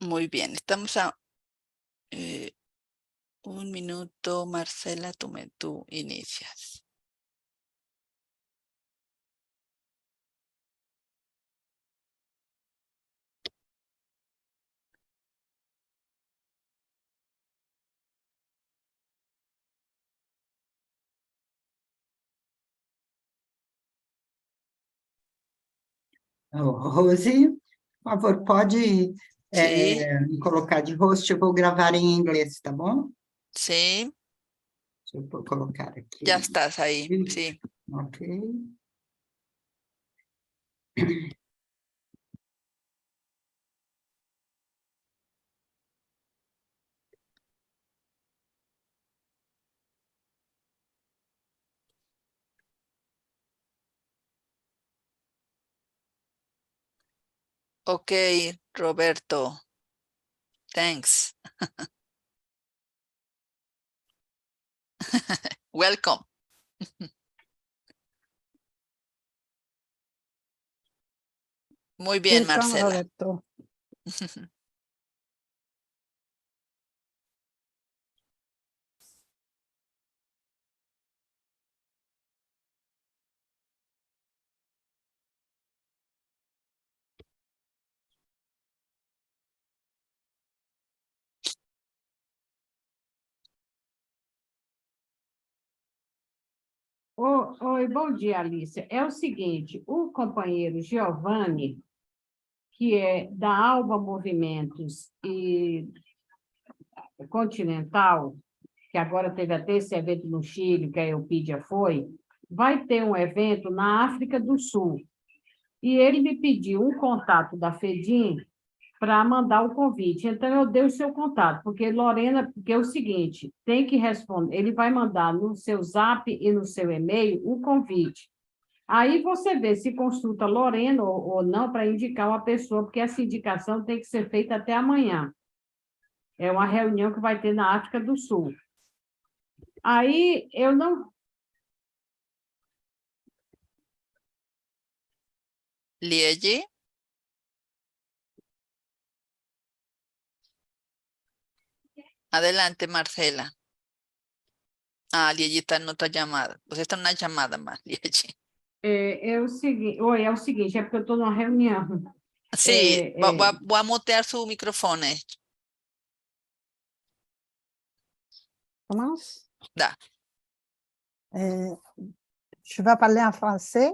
Muy bien, estamos a un minuto. Marcela, tú inicias. Rose, por favor, pode Sí, me colocar de host, eu vou gravar em inglês, tá bom? sí, Deixa eu colocar ya aqui. estás ahí, sí. Ok. Ok, Roberto, thanks. Welcome. Muy bien, Welcome, Marcela. Roberto. Oi, bom dia, Alice. É o seguinte, o companheiro Giovanni, que é da Alba Movimentos e Continental, que agora teve até esse evento no Chile, que a Eupídia foi, vai ter um evento na África do Sul. E ele me pediu um contato da FEDIM para mandar o convite. Então, eu dei o seu contato, porque Lorena, porque é o seguinte, tem que responder, ele vai mandar no seu zap e no seu e-mail o convite. Aí você vê se consulta Lorena ou não para indicar uma pessoa, porque essa indicação tem que ser feita até amanhã. É uma reunião que vai ter na África do Sul. Aí eu não. Liegi. Adelante, Marcela. Ah, Liegi está en otra llamada. Pues está en una llamada más, Liegi. É o seguinte, é porque eu estou numa reunião. Sí, voy a mutear su micrófono. Commence? Da. Je vais parler en français.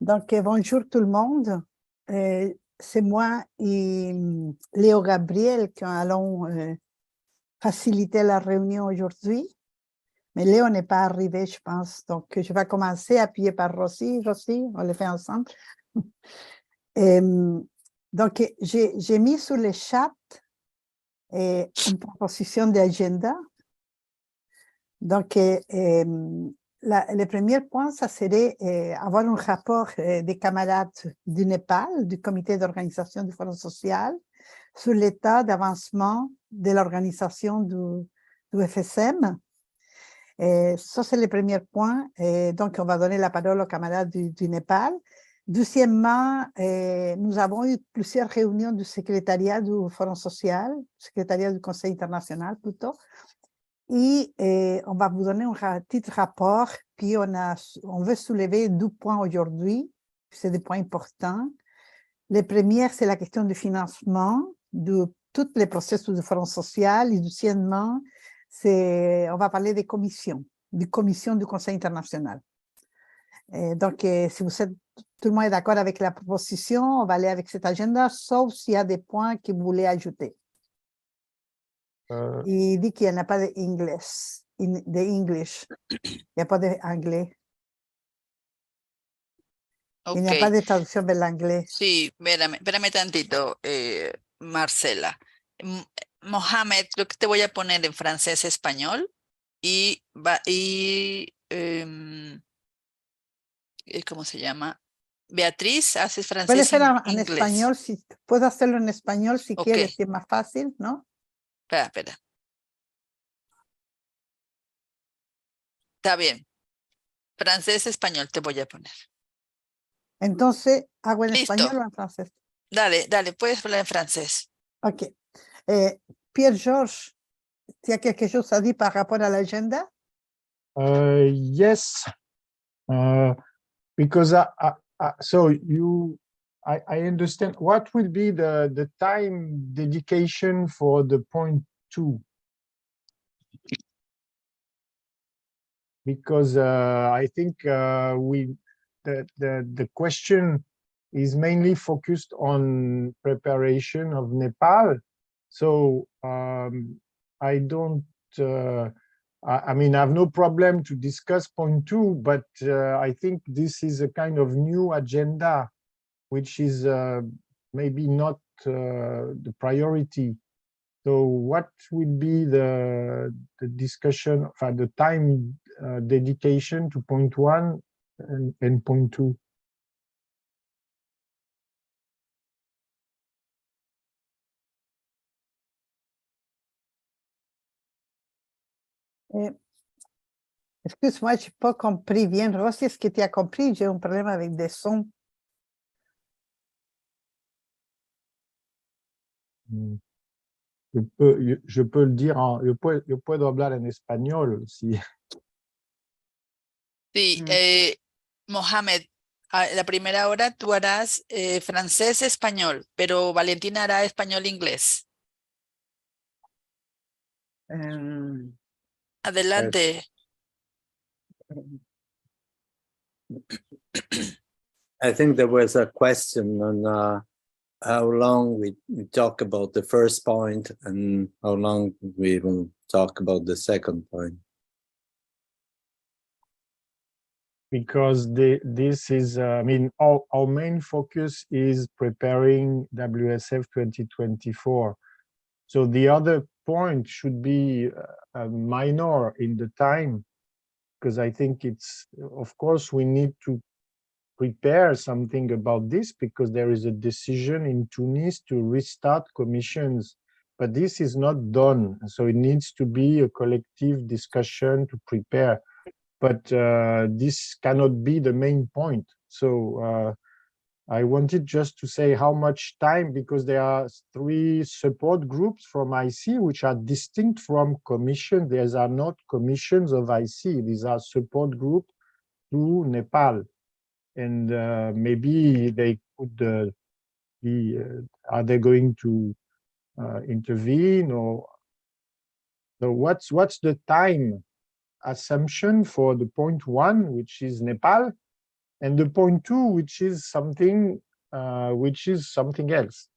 Donc, bonjour tout le monde. C'est moi et Léo Gabriel qui allons faciliter la réunion aujourd'hui. Mais Léo n'est pas arrivé, je pense. Donc, je vais commencer, appuyé par Rossi. Rossi, on le fait ensemble. Donc, j'ai mis sur le chat une proposition d'agenda. Donc, le premier point, ça serait avoir un rapport des camarades du Népal, du comité d'organisation du Forum social, sur l'état d'avancement de l'organisation du FSM. Ça, c'est le premier point. Donc, on va donner la parole aux camarades du Népal. Deuxièmement, nous avons eu plusieurs réunions du secrétariat du Forum social, secrétariat du Conseil international plutôt, et on va vous donner un petit rapport, puis on veut soulever 2 points aujourd'hui, c'est des points importants. Le premier, c'est la question du financement de tous les processus du Forum social, et deuxièmement, on va parler des commissions du Conseil international. Donc, si tout le monde est d'accord avec la proposition, on va aller avec cet agenda, sauf s'il y a des points que vous voulez ajouter. Il dit qu'il n'y a pas d'English. Il n'y a pas d'anglais. Okay. Il n'y a pas de traducción del anglais. Sí, espérame tantito, Marcela. Mohamed, lo que te voy a poner en francés, español y ¿cómo se llama? Beatriz, haces Puede francés ser en inglés. español, puedo hacerlo en español si Ok. quieres, que es más fácil, ¿no? Espera. Está bien. Francés, español te voy a poner. Entonces, ¿hago en Listo. español o en francés? Dale, puedes hablar en francés. OK. Pierre-Georges, tu as quelque chose à dire par rapport à l'agenda? Yes, because so I understand what will be the time dedication for the point 2. Because I think the question is mainly focused on preparation of Nepal. So I don't. I mean, I have no problem to discuss point 2, but I think this is a kind of new agenda, which is maybe not the priority. So what will be the discussion, the time dedication to point 1 and point 2? Excuse-moi, je n'ai pas compris bien. Rossi, est-ce que tu as compris? J'ai un problème avec des sons. Je peux le dire, yo puedo hablar en español si. Sí, Mohamed, la primera hora tú harás francés-español, pero Valentina hará español-inglés. Adelante. I think there was a question on how long we talk about the first point and how long we will talk about the second point. Because this is, I mean, our main focus is preparing WSF 2024. So the other point should be minor in the time, because I think it's, of course, we need to prepare something about this because there is a decision in Tunis to restart commissions, but this is not done. So it needs to be a collective discussion to prepare. But this cannot be the main point. So I wanted just to say how much time, because there are 3 support groups from IC, which are distinct from commission. These are not commissions of IC. These are support groups to Nepal. And maybe they could be, are they going to intervene? Or so what's the time assumption for the point 1, which is Nepal, and the point 2, which is something else.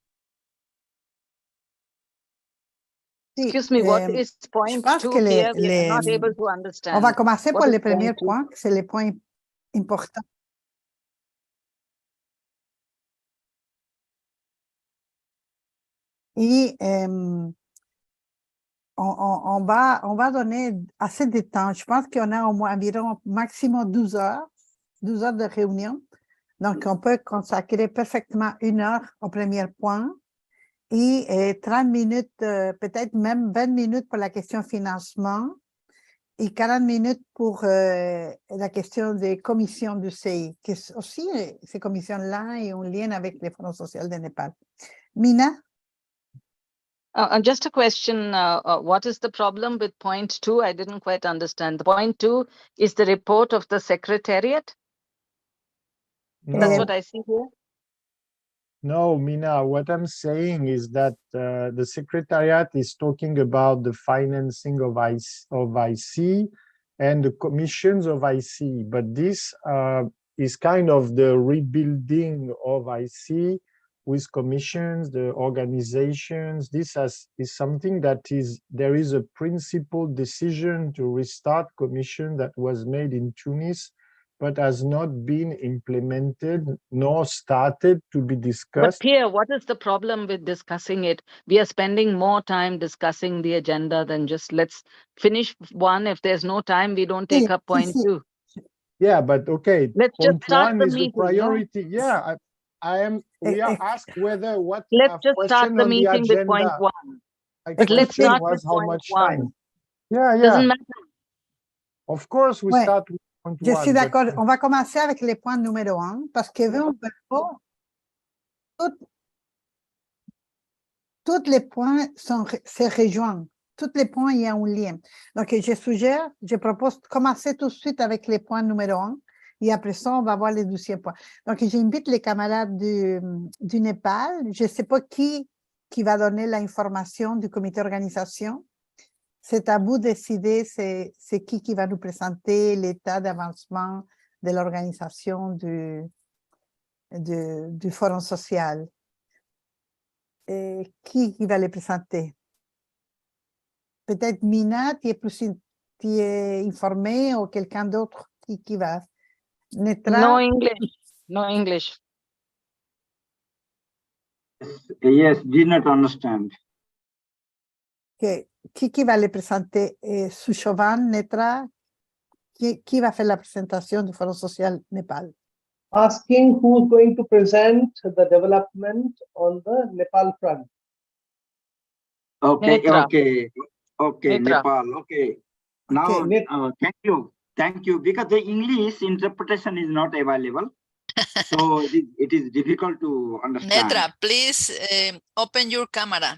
Excuse me, what is point 2 here? We are not able to understand. On va commencer What par is les premiers point 2? points, c'est les points importants. Et on va donner assez de temps. Je pense qu'on a au moins environ maximum 12 heures de réunion. Donc, on peut consacrer parfaitement 1 heure au premier point et 30 minutes, peut-être même 20 minutes pour la question financement et 40 minutes pour la question des commissions du CI, qui aussi, ces commissions-là ont un lien avec les fonds sociaux de Népal. Mina? Just a question, what is the problem with point 2? I didn't quite understand. The point 2 is the report of the Secretariat? That's what I see here. No, Mina, what I'm saying is that the Secretariat is talking about the financing of IC and the commissions of IC, but this is kind of the rebuilding of IC with commissions, the organizations. This is something that there is a principled decision to restart commission that was made in Tunis, but has not been implemented nor started to be discussed. But Pierre, what is the problem with discussing it? We are spending more time discussing the agenda than just let's finish 1. If there's no time, we don't take up point 2. Yeah, but okay. Let's just start 1 the is meeting. the priority. No? Yeah, we are asked whether what let's just start the meeting with point 1. But let's start with how point much 1. time. Yeah. Doesn't matter. Of course, we start with point 1. Je suis d'accord. On va commencer avec les points numéro 1 parce que on peut pas tous les points se rejoignent. Tous les points, il y a un lien. Donc, je propose de commencer tout de suite avec les points numéro 1 et après ça, on va voir les 12e points. Donc, j'invite les camarades du Népal. Je ne sais pas qui va donner l'information du comité d'organisation. C'est à vous de décider c'est qui va nous présenter l'état d'avancement de l'organisation du forum social. Et qui va les présenter? Peut-être Mina, tu es informée ou quelqu'un d'autre qui va? Netra? No English. No English. Yes, did not understand. Qui va les présenter? Sushovan, Netra? Qui va faire la présentation du Forum social Népal? Asking who's going to present the development on the Nepal front. Okay, Netra. okay, Netra. Nepal. Okay. Now, Okay. thank you. Because the English interpretation is not available, so it is difficult to understand. Netra, please open your camera.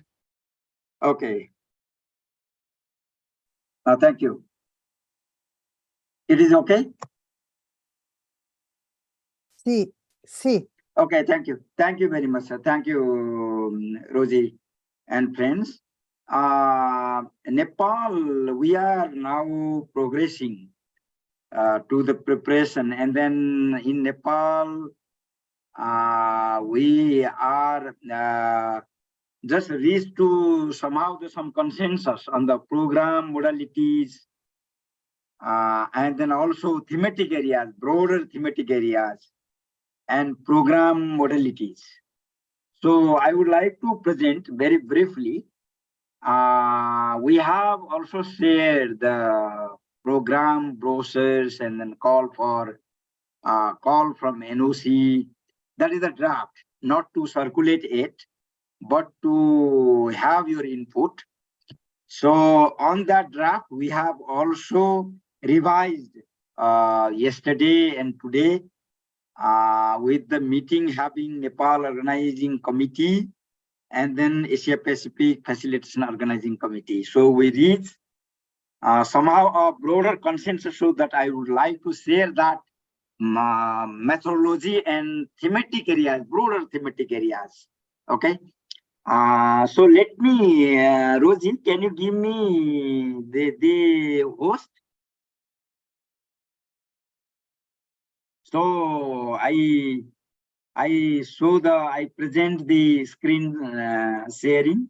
Okay. Thank you. It is okay? Sí. Okay, thank you. Thank you very much, sir. Thank you, Rosie and friends. Nepal, we are now progressing to the preparation, and then in Nepal, we are just reached to somehow some consensus on the program modalities, and then also thematic areas, broader thematic areas, and program modalities. So I would like to present very briefly. We have also shared the program brochures and then call from NOC. That is a draft, not to circulate it, but to have your input. So on that draft, we have also revised yesterday and today with the meeting having Nepal Organizing Committee and then Asia Pacific Facilitation Organizing Committee. So we reached somehow a broader consensus, so that I would like to share that methodology and thematic areas, broader thematic areas. Okay. So let me, Rosie, can you give me the host? So I present the screen sharing.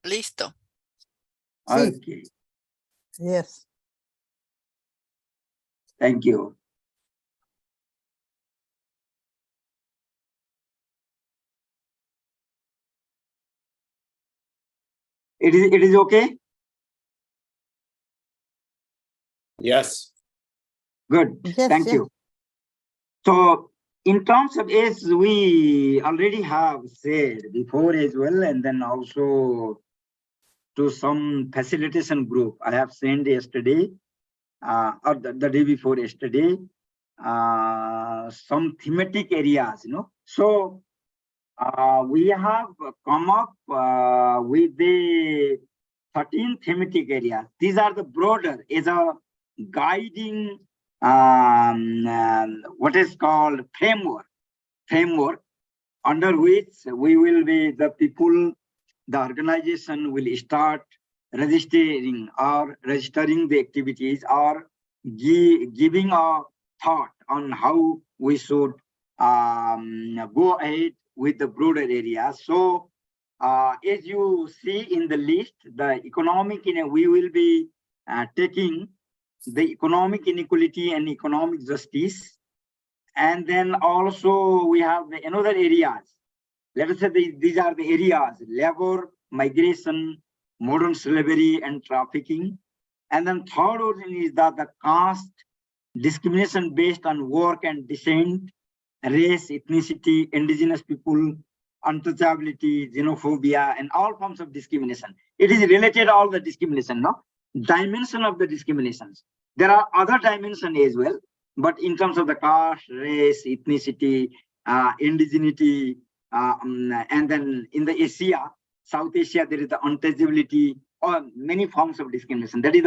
Listo. Sí. Okay, Yes. thank you. It is okay? Yes. Good. Yes, Thank yes. you. So in terms of, as we already have said before as well, and then also to some facilitation group, I have sent yesterday or the day before yesterday, some thematic areas, So we have come up with the 13 thematic areas. These are the broader as a guiding what is called framework under which we will be the people, the organization will start registering the activities or giving a thought on how we should go ahead with the broader areas. So as you see in the list, the economic, we will be taking the economic inequality and economic justice. And then also we have another areas. Let us say these are the areas: labor, migration, modern slavery and trafficking. And then third origin is that the caste, discrimination based on work and descent, race, ethnicity, indigenous people, untouchability, xenophobia, and all forms of discrimination. It is related to all the discrimination, no? Dimension of the discriminations. There are other dimensions as well, but in terms of the caste, race, ethnicity, indigeneity, and then in the Asia, South Asia, there is the untouchability or many forms of discrimination. That is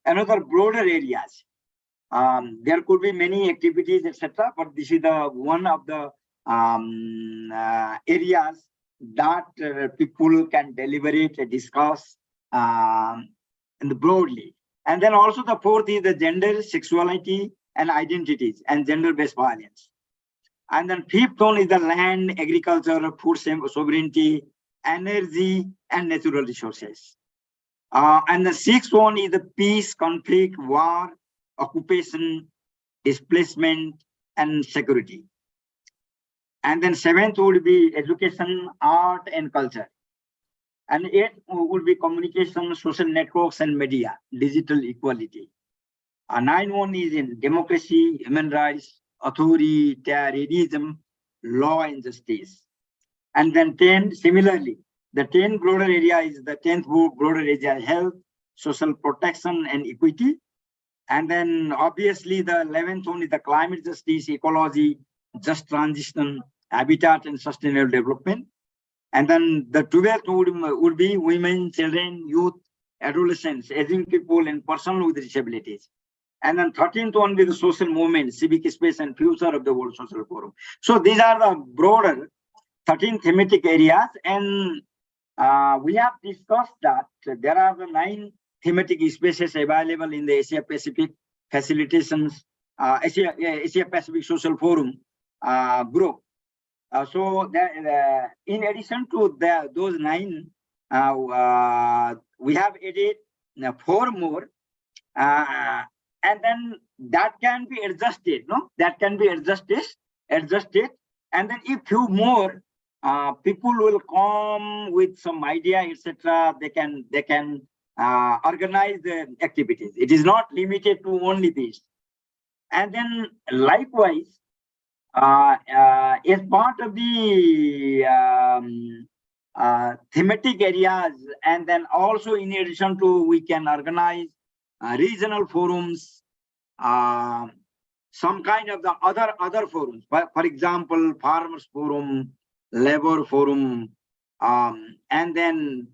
another broader areas. There could be many activities, etc., but this is the one of the areas that people can deliberate, discuss, and broadly. And then also the fourth is the gender, sexuality, and identities, and gender-based violence. And then fifth one is the land, agriculture, food sovereignty, energy, and natural resources. And the sixth one is the peace, conflict, war, occupation, displacement, and security. And then seventh would be education, art, and culture. And eighth would be communication, social networks, and media, digital equality. Ninth one is in democracy, human rights, authoritarianism, law, and justice. And then 10, similarly, the 10 broader area is the 10th broader area, health, social protection, and equity. And then obviously the 11th one is the climate justice, ecology, just transition, habitat, and sustainable development. And then the 12th would be women, children, youth, adolescents, aging people, and persons with disabilities. And then 13th one will be the social movement, civic space, and future of the World Social Forum. So these are the broader 13 thematic areas. And we have discussed that there are the 9 thematic spaces available in the Asia Pacific facilitations, Asia Pacific Social Forum group. So that, in addition to those 9, we have added 4 more, and then that can be adjusted. No, that can be adjusted, and then if few more people will come with some idea, etc., they can organize the activities. It is not limited to only this. And then likewise, as part of the thematic areas, and then also in addition to, we can organize regional forums, some kind of the other forums. For example, farmers forum, labor forum, and then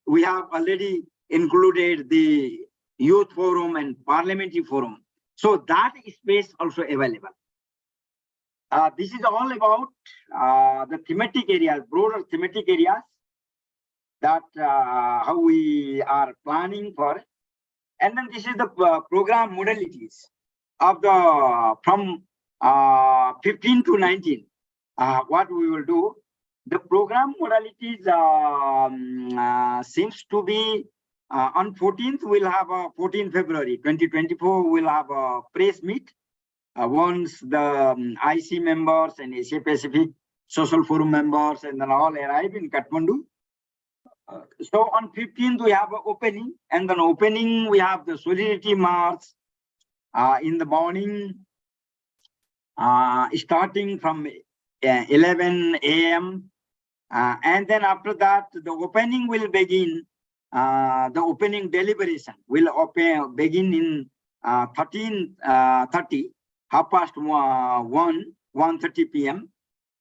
we have already included the youth forum and parliamentary forum. So that space also available. This is all about the thematic areas, broader thematic areas, that how we are planning for. And then this is the program modalities of the from 15 to 19. What we will do, the program modalities seems to be on 14th, we'll have 14 February 2024, we'll have a press meet. Once the IC members and Asia Pacific Social Forum members and then all arrive in Kathmandu. So on 15th, we have an opening, and then opening, we have the Solidarity March in the morning, starting from 11 a.m. And then after that, the opening will begin, the opening deliberation will begin in 13:30, 1:30 p.m.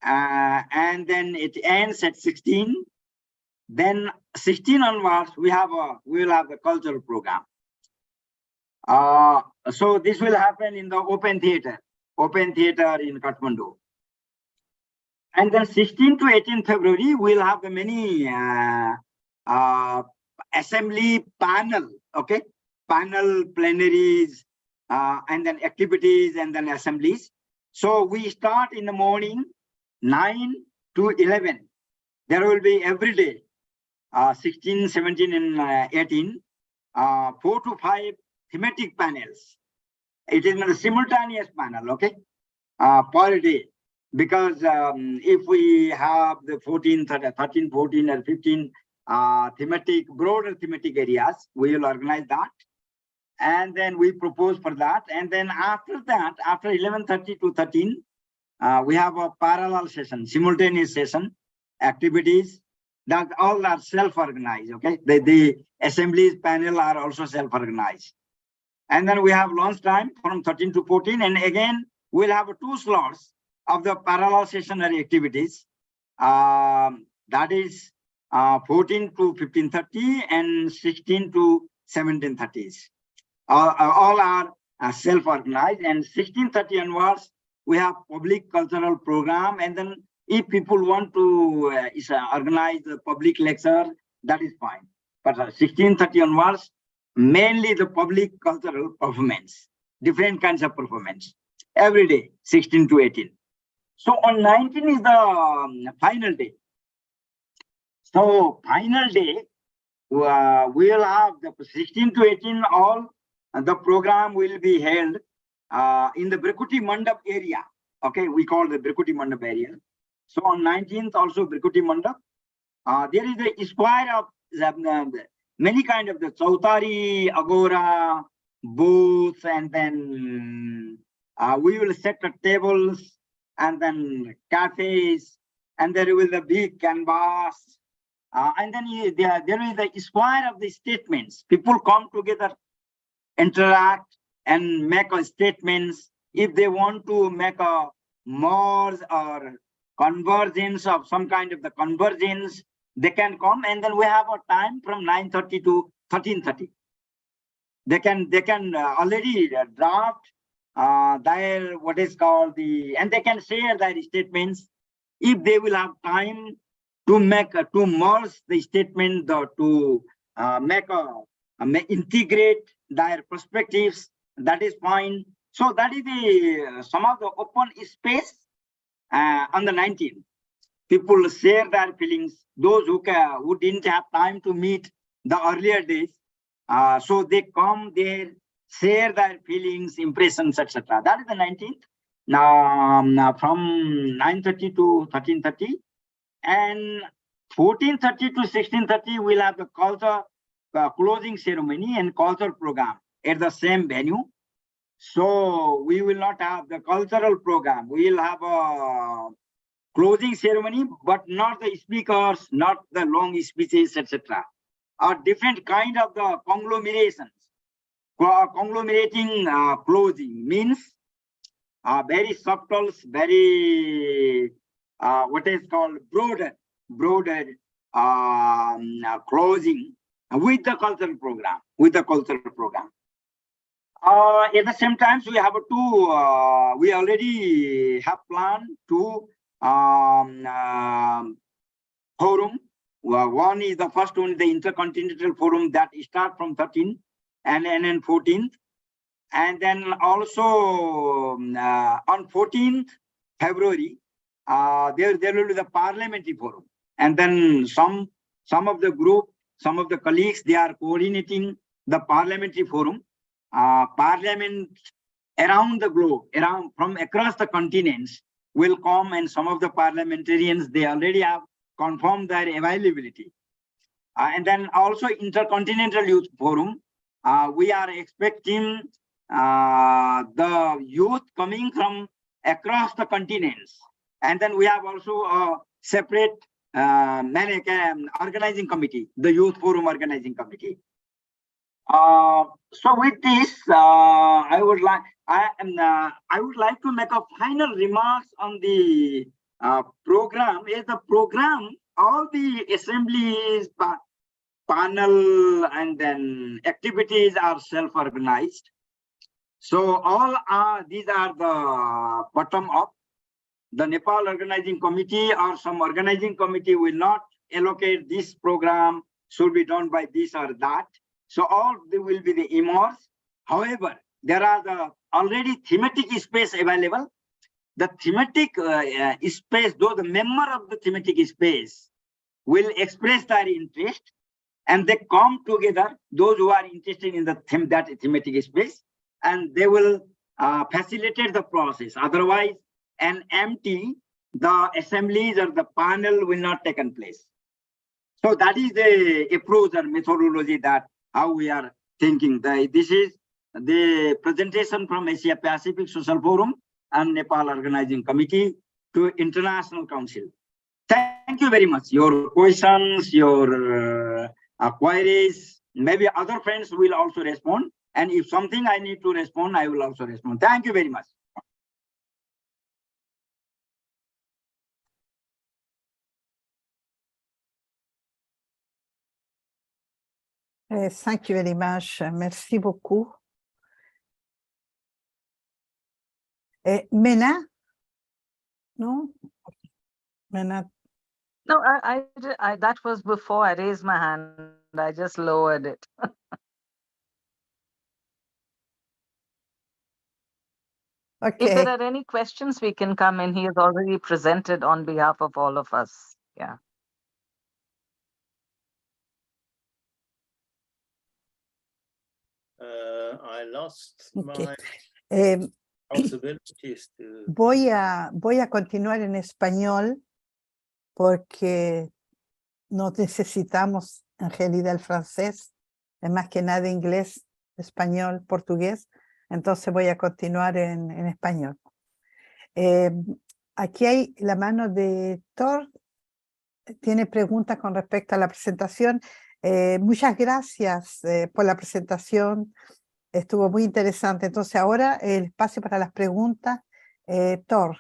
And then it ends at 16. Then 16 onwards, we will have the cultural program. So this will happen in the open theater in Kathmandu. And then 16 to 18 February, we'll have the many assembly panel, okay? Panel, plenaries, and then activities, and then assemblies. So we start in the morning, 9 to 11. There will be every day, 16, 17, and 18, 4 to 5 thematic panels. It is not a simultaneous panel, okay, per day. Because if we have the 13, 14, or 15 broader thematic areas, we will organize that. And then we propose for that. And then after that, after 11:30 to 13, we have a parallel session, simultaneous session, activities that all are self-organized, okay? The assemblies panel are also self-organized. And then we have lunch time from 13 to 14. And again, we'll have 2 slots of the parallel session and activities. That is 14 to 1530 and 16 to 1730s. All are self-organized, and 1630 onwards, we have public cultural program, and then if people want to organize a public lecture, that is fine. But 1630 onwards, mainly the public cultural performance, different kinds of performance, every day, 16 to 18. So on 19 is the final day. So final day, we will have the 16 to 18 all, the program will be held in the Brikuti Mandap area. Okay, we call the Brikuti Mandap area. So on 19th also Brikuti Mandap. There is a square of many kind of the Chautari, Agora, booths, and then we will set the tables and then cafes, and there will be the big canvas. And then there is the square of the statements. People come together, interact, and make statements. If they want to make a merge or convergence of some kind of the convergence, they can come, and then we have a time from 9:30 to 13:30. They can already draft their what is called and they can share their statements if they will have time to make to merge the statement, to integrate their perspectives. That is fine. So that is the some of the open space on the 19th. People share their feelings. Those who didn't have time to meet the earlier days, so they come there, share their feelings, impressions, etc. That is the 19th. Now from 9:30 to 13:30. And 14:30 to 16:30, we'll have the culture closing ceremony and culture program at the same venue. So we will not have the cultural program. We will have a closing ceremony, but not the speakers, not the long speeches, etc. A different kind of the conglomerations. Conglomerating closing means very subtle, very what is called broader closing with the cultural program. At the same time, we have we already have planned two forum. One is the first one, the Intercontinental Forum that start from 13th and then 14th. And then also on 14th February, there will be the Parliamentary Forum. And then some of the group, some of the colleagues, they are coordinating the Parliamentary Forum. Parliament around the globe, from across the continents will come, and some of the parliamentarians, they already have confirmed their availability. And then also Intercontinental Youth Forum, we are expecting the youth coming from across the continents. And then we have also a separate organizing committee, the Youth Forum Organizing Committee. So with this, I would like to make a final remarks on the program. Is the program, all the assemblies, panel, and then activities are self-organized. So all these are the bottom up. The Nepal Organizing Committee or some organizing committee will not allocate this program should be done by this or that. So all they will be the immerse. However, there are the already thematic space available. The thematic space, though the member of the thematic space will express their interest, and they come together, those who are interested in that thematic space, and they will facilitate the process. Otherwise, the assemblies or the panel will not take place. So that is the approach or methodology that how we are thinking. This is the presentation from Asia Pacific Social Forum and Nepal Organizing Committee to International Council. Thank you very much. Your questions, your queries, maybe other friends will also respond. And if something I need to respond, I will also respond. Thank you very much. Thank you very much. Merci beaucoup. Mena? No? Mena. No, I that was before I raised my hand. I just lowered it. If Okay. there are any questions, we can come in. He has already presented on behalf of all of us. Yeah. I lost Okay. my Eh, possibilities to. voy a continuar en español porque no necesitamos en realidad el francés, es más que nada inglés, español, portugués, entonces voy a continuar en español. Aquí hay la mano de Thor, tiene preguntas con respecto a la presentación. Muchas gracias por la presentación, estuvo muy interesante. Entonces ahora el espacio para las preguntas. Thor.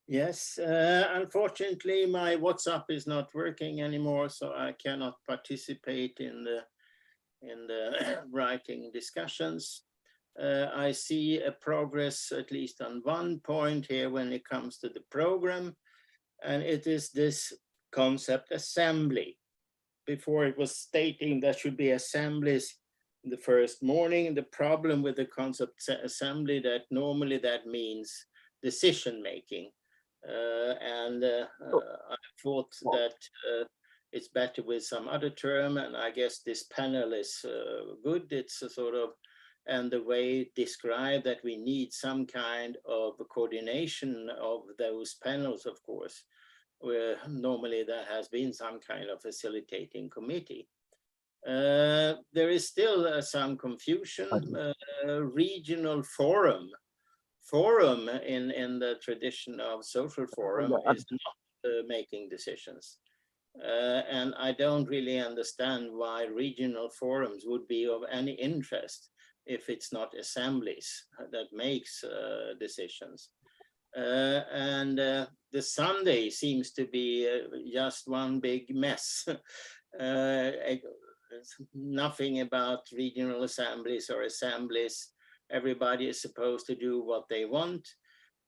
Yes, unfortunately, my WhatsApp is not working anymore, so I cannot participate in the writing discussions. I see a progress, at least on one point here when it comes to the program, and it is this concept assembly. Before it was stating there should be assemblies the first morning. The problem with the concept assembly that normally that means decision making. I thought that it's better with some other term, and I guess this panel is good. It's a sort of, and the way described that we need some kind of coordination of those panels, of course, where normally there has been some kind of facilitating committee. There is still some confusion. Regional forum in the tradition of social forum is not making decisions. And I don't really understand why regional forums would be of any interest if it's not assemblies that makes decisions. The Sunday seems to be just one big mess. Nothing about regional assemblies or assemblies. Everybody is supposed to do what they want.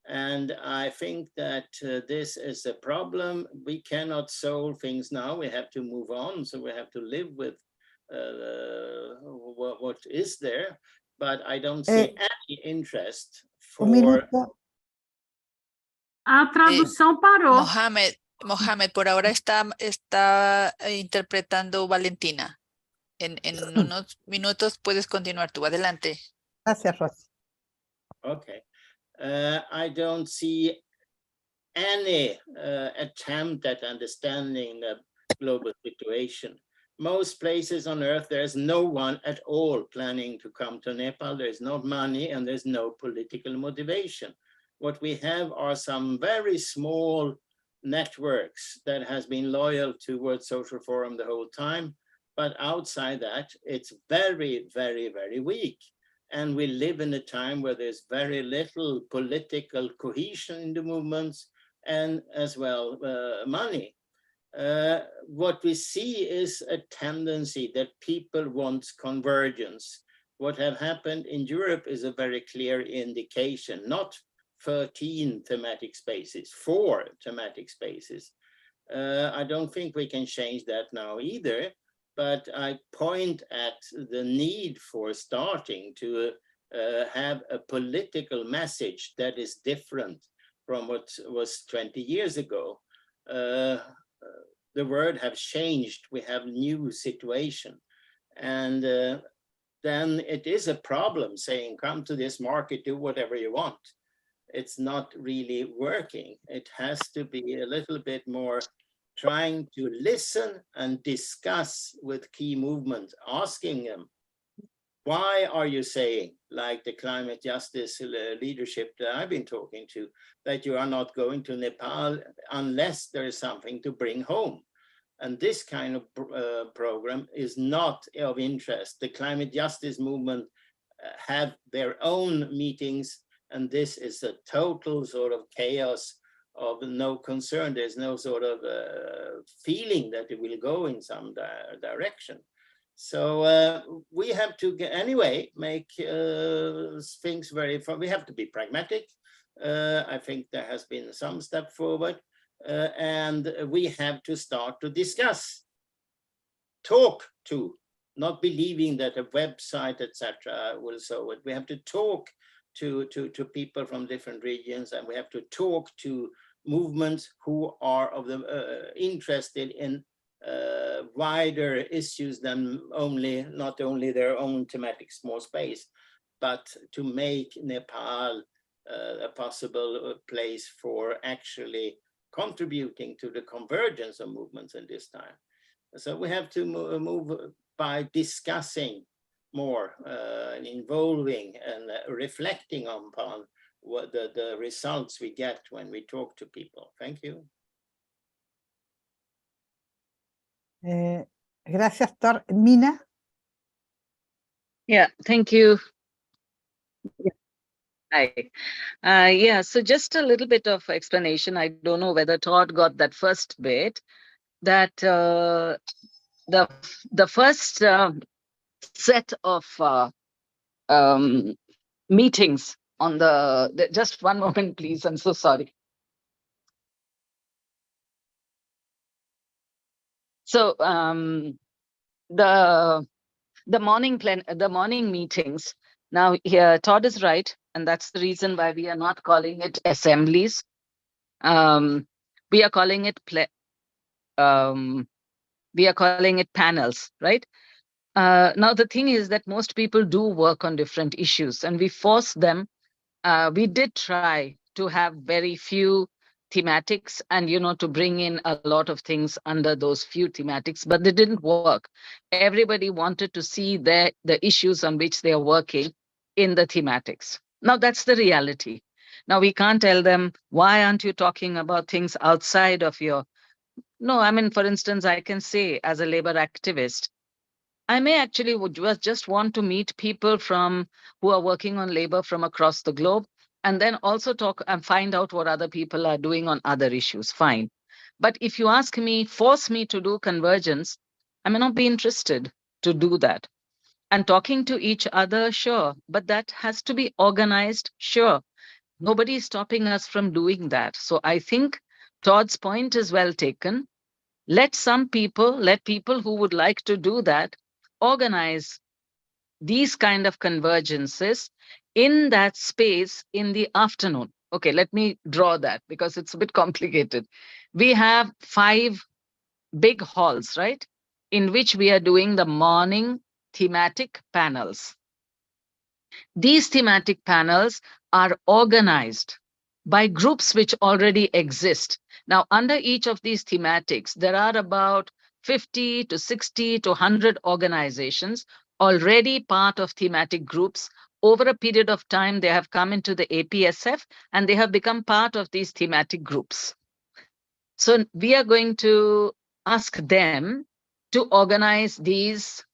And I think that this is a problem. We cannot solve things now. We have to move on. So we have to live with what is there. But I don't see any interest for... A tradução parou. Mohamed, por ahora está interpretando Valentina. En unos minutos puedes continuar tú. Adelante. Gracias, Rosy. Okay. I don't see any attempt at understanding the global situation. Most places on earth, there's no one at all planning to come to Nepal. There's no money and there's no political motivation. What we have are some very small networks that has been loyal to World Social Forum the whole time. But outside that, it's very, very, very weak. And we live in a time where there's very little political cohesion in the movements and as well money. What we see is a tendency that people want convergence. What have happened in Europe is a very clear indication, not 13 thematic spaces, 4 thematic spaces. I don't think we can change that now either. But I point at the need for starting to have a political message that is different from what was 20 years ago. The world have changed. We have new situation. And then it is a problem saying, come to this market, do whatever you want. It's not really working. It has to be a little bit more trying to listen and discuss with key movements, asking them, why are you saying, like the climate justice leadership that I've been talking to, that you are not going to Nepal unless there is something to bring home? And this kind of program is not of interest. The climate justice movement have their own meetings, and this is a total sort of chaos no concern. There's no sort of feeling that it will go in some direction. So we have to anyway make things very. We have to be pragmatic. I think there has been some step forward, and we have to start to discuss, talk to, not believing that a website, etc., will solve it. We have to talk to people from different regions, and we have to talk to movements who are interested in wider issues than not only their own thematic small space, but to make Nepal a possible place for actually contributing to the convergence of movements in this time. So we have to move by discussing more, and involving and reflecting upon what the results we get when we talk to people. Thank you. Gracias, Tor. Mina? Yeah, thank you. Hi. Yeah, so just a little bit of explanation. I don't know whether Todd got that first bit, that the first set of meetings on just one moment, please. I'm so sorry. So the morning meetings. Now here, Todd is right, and that's the reason why we are not calling it assemblies. We are calling it panels, right? Now the thing is that most people do work on different issues, and we force them. We did try to have very few thematics and, to bring in a lot of things under those few thematics, but they didn't work. Everybody wanted to see the issues on which they are working in the thematics. Now that's the reality. Now we can't tell them, why aren't you talking about things outside of your... No, I mean, for instance, I can say as a labor activist, I may actually just want to meet people who are working on labor from across the globe, and then also talk and find out what other people are doing on other issues. Fine. But if you ask me, force me to do convergence, I may not be interested to do that. And talking to each other, sure, but that has to be organized, sure. Nobody is stopping us from doing that. So I think Todd's point is well taken. Let people who would like to do that organize these kind of convergences in that space in the afternoon. Okay, let me draw that because it's a bit complicated. We have 5 big halls, right? In which we are doing the morning thematic panels. These thematic panels are organized by groups which already exist. Now, under each of these thematics, there are about 50 to 60 to 100 organizations already part of thematic groups. Over a period of time, they have come into the APSF and they have become part of these thematic groups. So we are going to ask them to organize these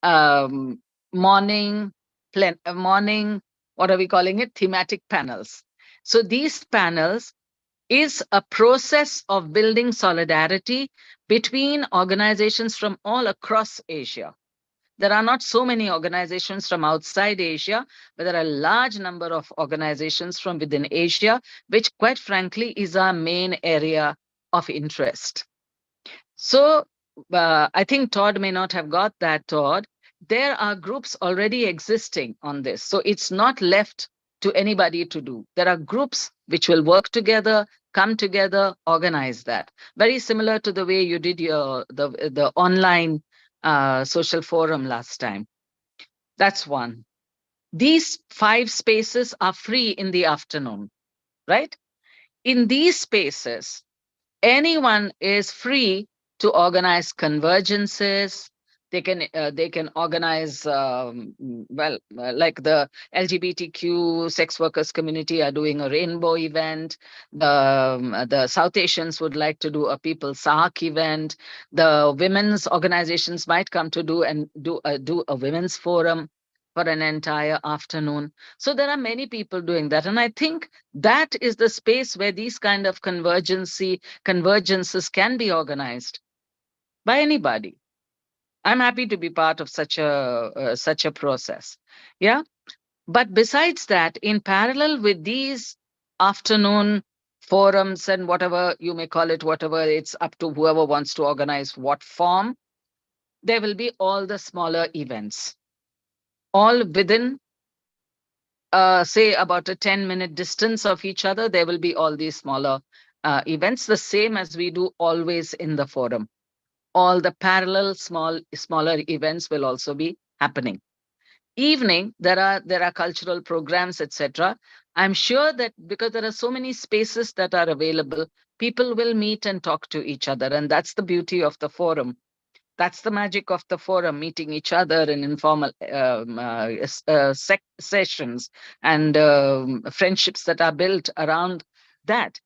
morning, what are we calling it? Thematic panels. So these panels is a process of building solidarity between organizations from all across Asia. There are not so many organizations from outside Asia, but there are a large number of organizations from within Asia, which quite frankly is our main area of interest. So I think Todd may not have got that, Todd. There are groups already existing on this. So it's not left to anybody to do. There are groups which will work together, come together, organize that. Very similar to the way you did the online social forum last time. That's one. These 5 spaces are free in the afternoon, right? In these spaces, anyone is free to organize convergences. They can organize, like the LGBTQ sex workers community are doing a rainbow event. The South Asians would like to do a People's Sark event. The women's organizations might come to do a women's forum. for an entire afternoon. So there are many people doing that. And I think that is the space where these kind of convergences can be organized by anybody. I'm happy to be part of such a process. Yeah. But besides that, in parallel with these afternoon forums and whatever you may call it, whatever, it's up to whoever wants to organize what form, there will be all the smaller events, all within, say, about a 10-minute distance of each other. There will be all these smaller events, the same as we do always in the forum. All the parallel smaller events will also be happening. Evening, there are cultural programs, etc. I'm sure that because there are so many spaces that are available, people will meet and talk to each other, and that's the beauty of the forum. That's the magic of the forum, meeting each other in informal sessions and friendships that are built around that.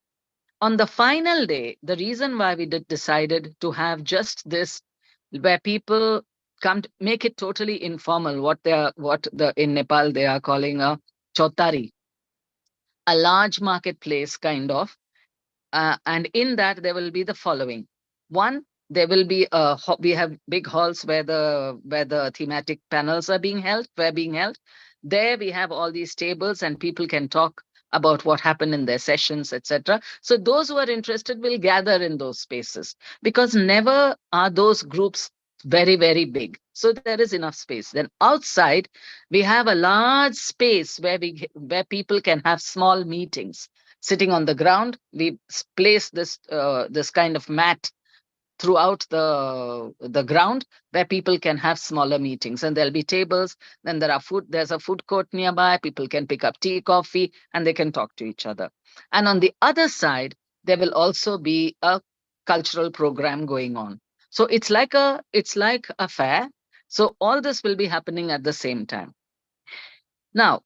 On the final day, the reason why we decided to have just this, where people come to make it totally informal, in Nepal they are calling a chotari, a large marketplace kind of, and in that there will be the following. One, there will be we have big halls where the thematic panels are being held. There we have all these tables and people can talk about what happened in their sessions, etc. So those who are interested will gather in those spaces, because never are those groups very, very big. So there is enough space. Then outside, we have a large space where people can have small meetings. Sitting on the ground, we place this kind of mat throughout the ground where people can have smaller meetings, and there'll be tables. Then there's a food court nearby. People can pick up tea, coffee, and they can talk to each other. And on the other side, there will also be a cultural program going on. So it's like a fair. So all this will be happening at the same time. Now,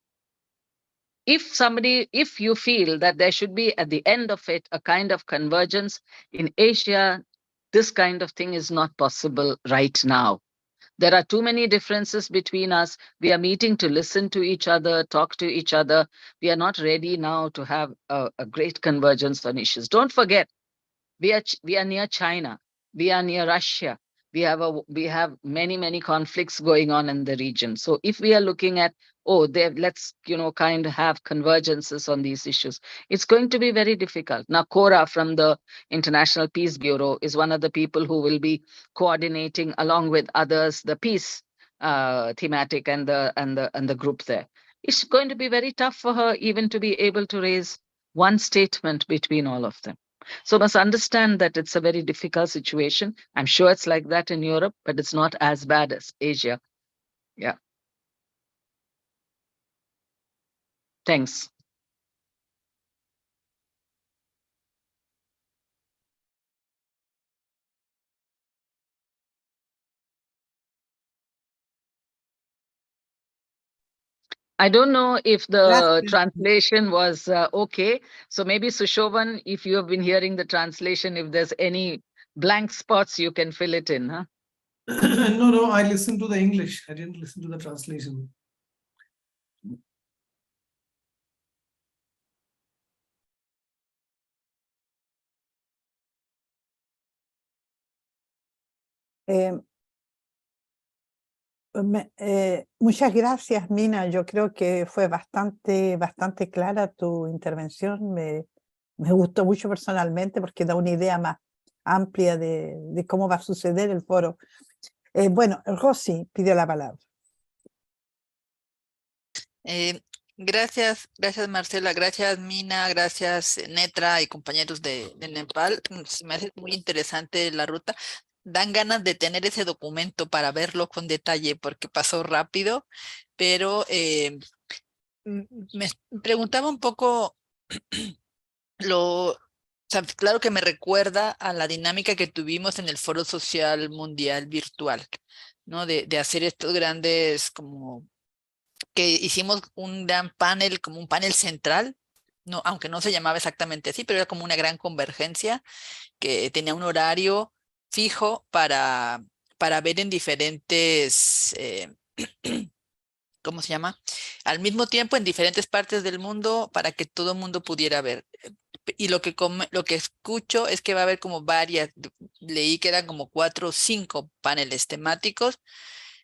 if you feel that there should be at the end of it a kind of convergence in Asia, this kind of thing is not possible right now. There are too many differences between us. We are meeting to listen to each other, talk to each other. We are not ready now to have a great convergence on issues. Don't forget, we are near China. We are near Russia. We have many conflicts going on in the region. So if we are looking at, let's kind of have convergences on these issues, it's going to be very difficult. Now, Cora from the International Peace Bureau is one of the people who will be coordinating along with others the peace thematic and the group there. It's going to be very tough for her even to be able to raise one statement between all of them. So must understand that it's a very difficult situation. I'm sure it's like that in Europe, but it's not as bad as Asia. Yeah. Thanks. I don't know if the translation was okay. So maybe Sushovan, if you have been hearing the translation, if there's any blank spots, you can fill it in, huh? No, I listened to the English. I didn't listen to the translation. Muchas gracias, Mina. Yo creo que fue bastante clara tu intervención. Me gustó mucho personalmente porque da una idea más amplia de cómo va a suceder el foro. Bueno, Rosy pidió la palabra. Gracias Marcela, gracias Mina, gracias Netra y compañeros de Nepal. Me hace muy interesante la ruta. Dan ganas de tener ese documento para verlo con detalle porque pasó rápido, pero me preguntaba un poco claro que me recuerda a la dinámica que tuvimos en el Foro Social Mundial Virtual, ¿no? De hacer estos grandes, como que hicimos un gran panel, como un panel central, no, aunque no se llamaba exactamente así, pero era como una gran convergencia que tenía un horario fijo para ver en diferentes ¿cómo se llama? Al mismo tiempo en diferentes partes del mundo para que todo el mundo pudiera ver. Y lo que escucho es que va a haber como varias, leí que eran como 4 o 5 paneles temáticos,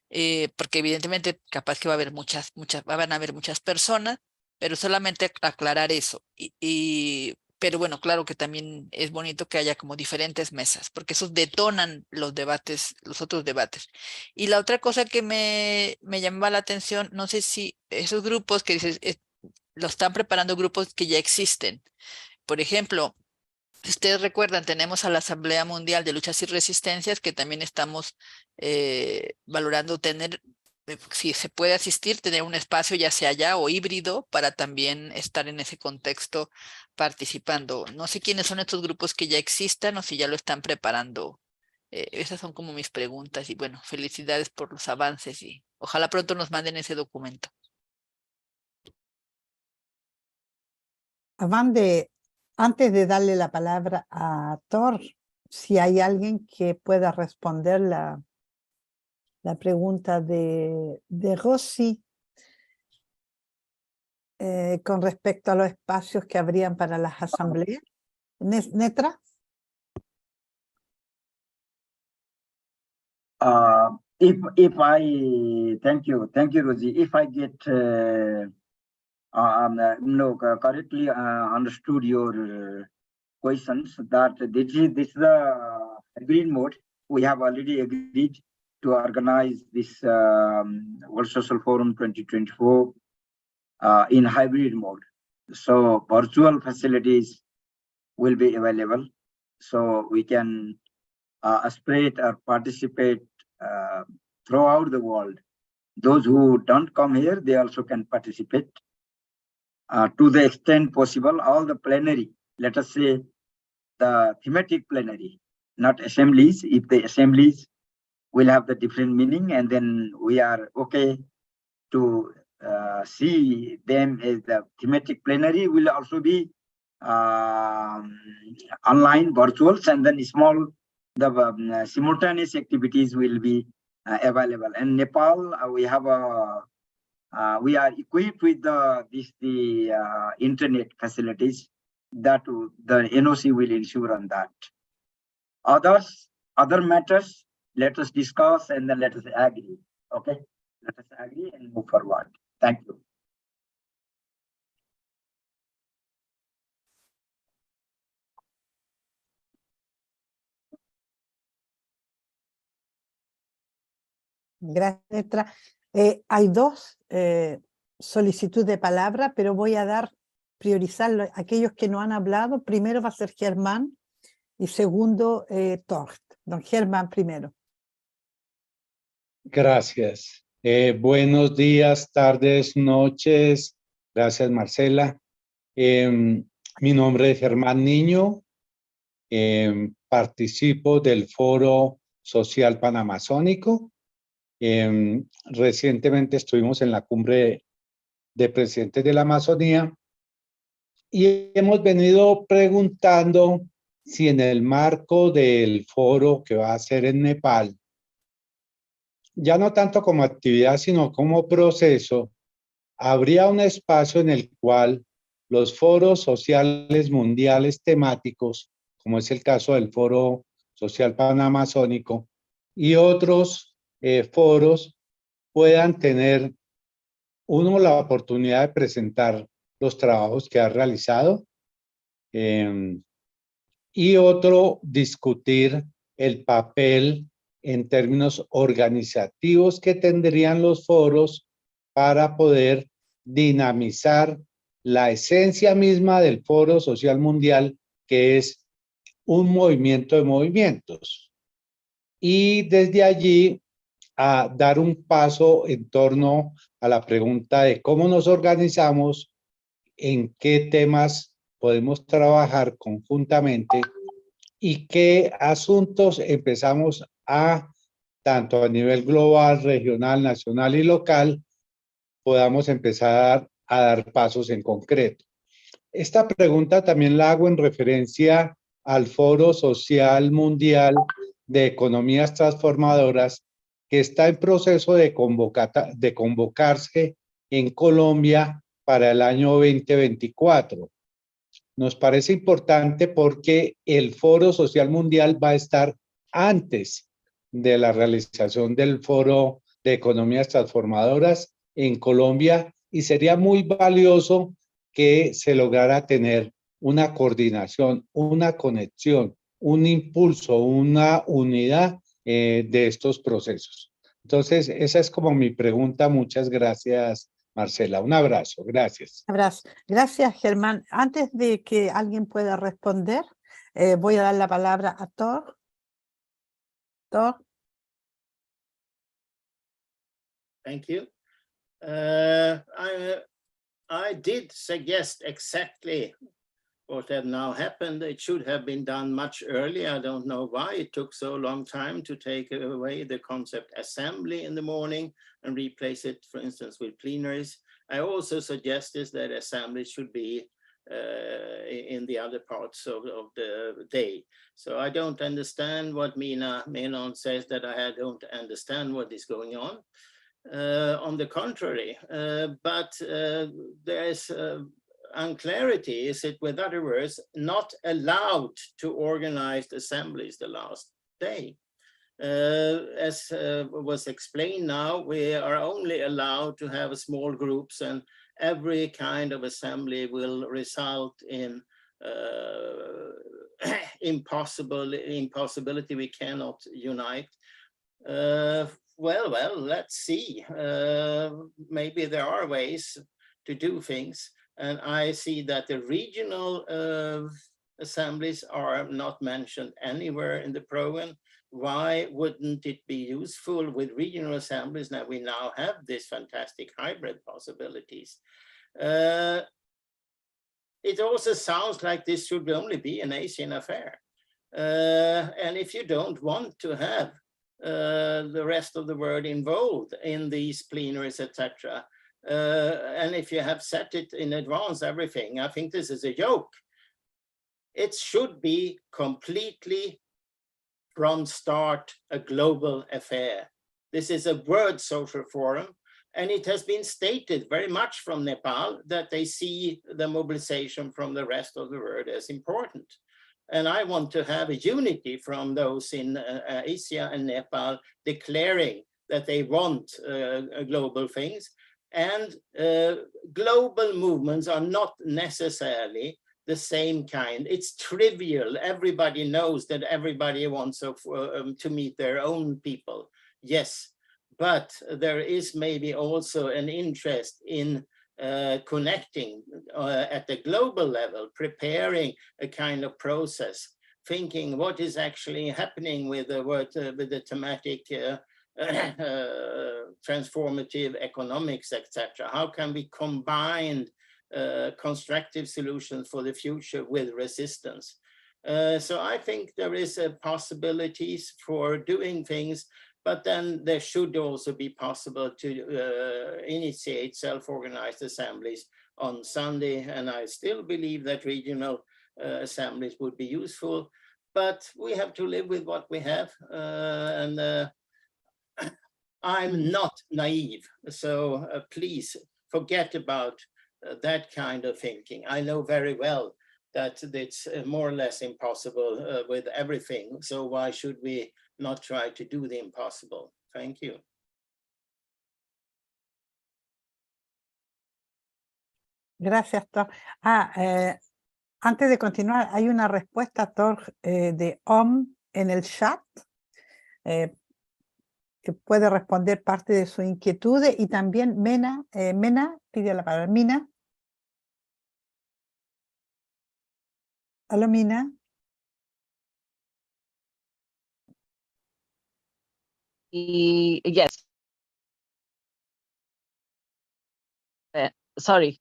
porque evidentemente capaz que va a haber van a haber muchas personas, pero solamente aclarar eso. Pero bueno, claro que también es bonito que haya como diferentes mesas, porque esos detonan los debates, los otros debates. Y la otra cosa que me llamaba la atención, no sé si esos grupos que dices, lo están preparando grupos que ya existen. Por ejemplo, si ustedes recuerdan, tenemos a la Asamblea Mundial de Luchas y Resistencias, que también estamos valorando tener, si se puede asistir, tener un espacio ya sea allá o híbrido para también estar en ese contexto participando. No sé quiénes son estos grupos que ya existan o si ya lo están preparando. Esas son como mis preguntas y bueno, felicidades por los avances y ojalá pronto nos manden ese documento. Antes de darle la palabra a Thor, si hay alguien que pueda responder la pregunta de Rossi con respecto a los espacios que habrían para las asambleas. Netra. If I thank you, Rosie. If I get correctly understood your questions, that this is the agreed mode. We have already agreed to organize this World Social Forum 2024 in hybrid mode. So virtual facilities will be available, so we can aspirate or participate throughout the world. Those who don't come here, they also can participate. To the extent possible, all the plenary, let us say the thematic plenary, not assemblies. If the assemblies will have the different meaning, and then we are okay to see them as the thematic plenary, will also be online virtuals, and then the simultaneous activities will be available. And Nepal, we are equipped with the internet facilities that the NOC will ensure on that. Other matters, let us discuss and then let us agree. Okay, let us agree and move forward. Thank you. Gracias, Netra. Hay dos solicitudes de palabra, pero voy a priorizar aquellos que no han hablado. Primero va a ser Germán y segundo Thor. Don Germán primero. Gracias. Buenos días, tardes, noches. Gracias, Marcela. Mi nombre es Germán Niño. Participo del Foro Social Panamazónico. Recientemente estuvimos en la cumbre de presidentes de la Amazonía y hemos venido preguntando si en el marco del foro que va a ser en Nepal, ya no tanto como actividad, sino como proceso, habría un espacio en el cual los foros sociales mundiales temáticos, como es el caso del Foro Social Panamazónico, y otros foros puedan tener uno la oportunidad de presentar los trabajos que ha realizado y otro discutir el papel en términos organizativos que tendrían los foros para poder dinamizar la esencia misma del Foro Social Mundial, que es un movimiento de movimientos. Y desde allí a dar un paso en torno a la pregunta de cómo nos organizamos, en qué temas podemos trabajar conjuntamente y qué asuntos empezamos tanto a nivel global, regional, nacional y local, podamos empezar a dar pasos en concreto. Esta pregunta también la hago en referencia al Foro Social Mundial de Economías Transformadoras que está en proceso de convocarse en Colombia para el año 2024. Nos parece importante porque el Foro Social Mundial va a estar antes de la realización del Foro de Economías Transformadoras en Colombia y sería muy valioso que se lograra tener una coordinación, una conexión, un impulso, una unidad de estos procesos. Entonces, esa es como mi pregunta. Muchas gracias, Marcela. Un abrazo. Gracias. Abrazo. Gracias, Germán. Antes de que alguien pueda responder, voy a dar la palabra a Thor. Thor. Thank you. I did suggest exactly what have now happened. It should have been done much earlier. I don't know why it took so long time to take away the concept assembly in the morning and replace it, for instance, with plenaries. I also suggested that assembly should be in the other parts of the day. So I don't understand what Mina Menon says, that I don't understand what is going on. On the contrary, but there is unclarity. Is it, with other words, not allowed to organize assemblies the last day? As was explained now, we are only allowed to have small groups, and every kind of assembly will result in impossibility. We cannot unite. Well, let's see. Maybe there are ways to do things. And I see that the regional assemblies are not mentioned anywhere in the program. Why wouldn't it be useful with regional assemblies? Now we now have these fantastic hybrid possibilities. It also sounds like this should only be an Asian affair. And if you don't want to have the rest of the world involved in these plenaries, etc., and if you have set it in advance, everything, I think this is a joke. It should be completely from start a global affair. This is a World Social Forum, and it has been stated very much from Nepal that they see the mobilization from the rest of the world as important. And I want to have a unity from those in Asia and Nepal declaring that they want global things. And global movements are not necessarily the same kind. It's trivial. Everybody knows that everybody wants to meet their own people. Yes, but there is maybe also an interest in connecting at the global level, preparing a kind of process, thinking what is actually happening with the thematic transformative economics, etc. How can we combine constructive solutions for the future with resistance? So I think there is possibilities for doing things, but then there should also be possible to initiate self-organized assemblies on Sunday. And I still believe that regional assemblies would be useful, but we have to live with what we have. And I'm not naive, so please forget about that kind of thinking. I know very well that it's more or less impossible with everything. So why should we not try to do the impossible? Thank you. Gracias, Thor. Antes de continuar, hay una respuesta, Thor, de Om en el chat, que puede responder parte de sus inquietudes, y también Mena pide la palabra. Mina. Hola, Mina. Yes. Sorry.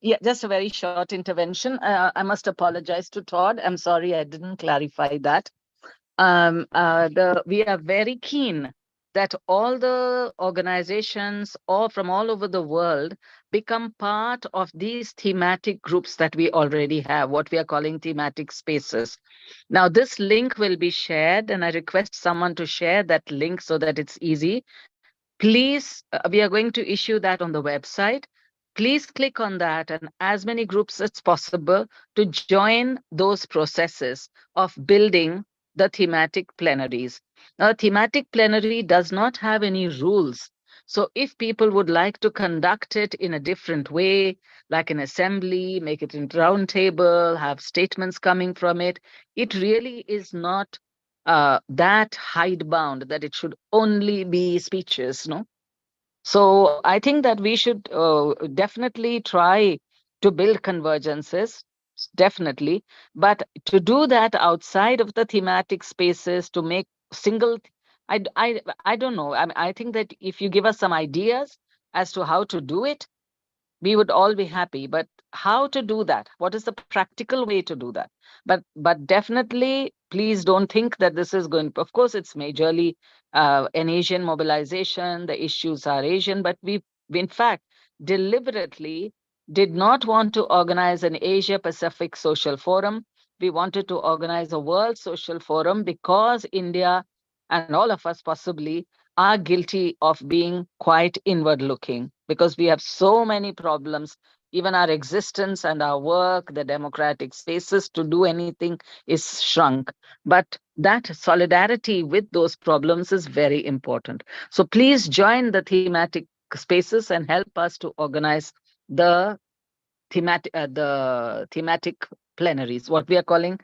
Yeah, just a very short intervention. I must apologize to Todd. I'm sorry I didn't clarify that. We are very keen that all the organizations all from all over the world become part of these thematic groups that we already have, what we are calling thematic spaces. Now, this link will be shared, and I request someone to share that link so that it's easy. Please, we are going to issue that on the website. Please click on that and as many groups as possible to join those processes of building the thematic plenaries. Now, a thematic plenary does not have any rules. So if people would like to conduct it in a different way, like an assembly, make it in round table, have statements coming from it, it really is not that hidebound that it should only be speeches, no? So I think that we should definitely try to build convergences, definitely. But to do that outside of the thematic spaces, to make single, I don't know. I think that if you give us some ideas as to how to do it, we would all be happy. But how to do that? What is the practical way to do that? But definitely, please don't think that this is going. Of course, it's majorly an Asian mobilization. The issues are Asian, but we in fact deliberately did not want to organize an Asia Pacific Social Forum. We wanted to organize a World Social Forum because India and all of us possibly are guilty of being quite inward looking, because we have so many problems. Even our existence and our work, the democratic spaces to do anything is shrunk. But that solidarity with those problems is very important. So please join the thematic spaces and help us to organize the thematic plenaries, what we are calling,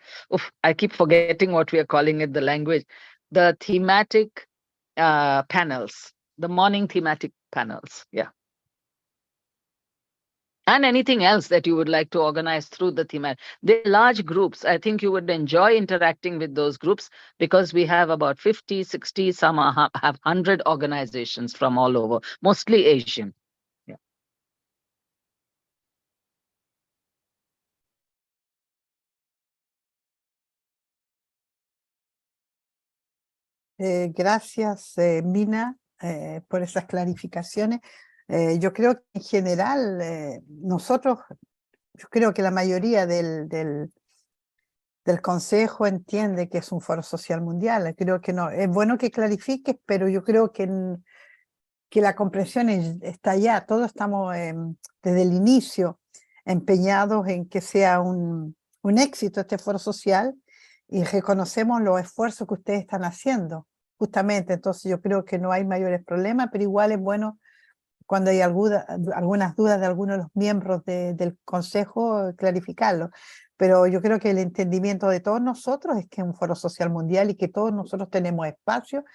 I keep forgetting what we are calling it, the language, the thematic panels, the morning thematic panels. Yeah. And anything else that you would like to organize through the thematic. They're large groups. I think you would enjoy interacting with those groups because we have about 50, 60, some have 100 organizations from all over, mostly Asian. Yeah. Gracias, Mina, por esas clarificaciones. Yo creo que en general nosotros, yo creo que la mayoría del Consejo entiende que es un foro social mundial. Creo que no, es bueno que clarifiques, pero yo creo que la comprensión está allá. Todos estamos desde el inicio empeñados en que sea un éxito este foro social y reconocemos los esfuerzos que ustedes están haciendo, justamente. Entonces yo creo que no hay mayores problemas, pero igual es bueno cuando hay algunas dudas de algunos de los miembros del Consejo, clarificarlo. Pero yo creo que el entendimiento de todos nosotros es que es un foro social mundial y que todos nosotros tenemos espacio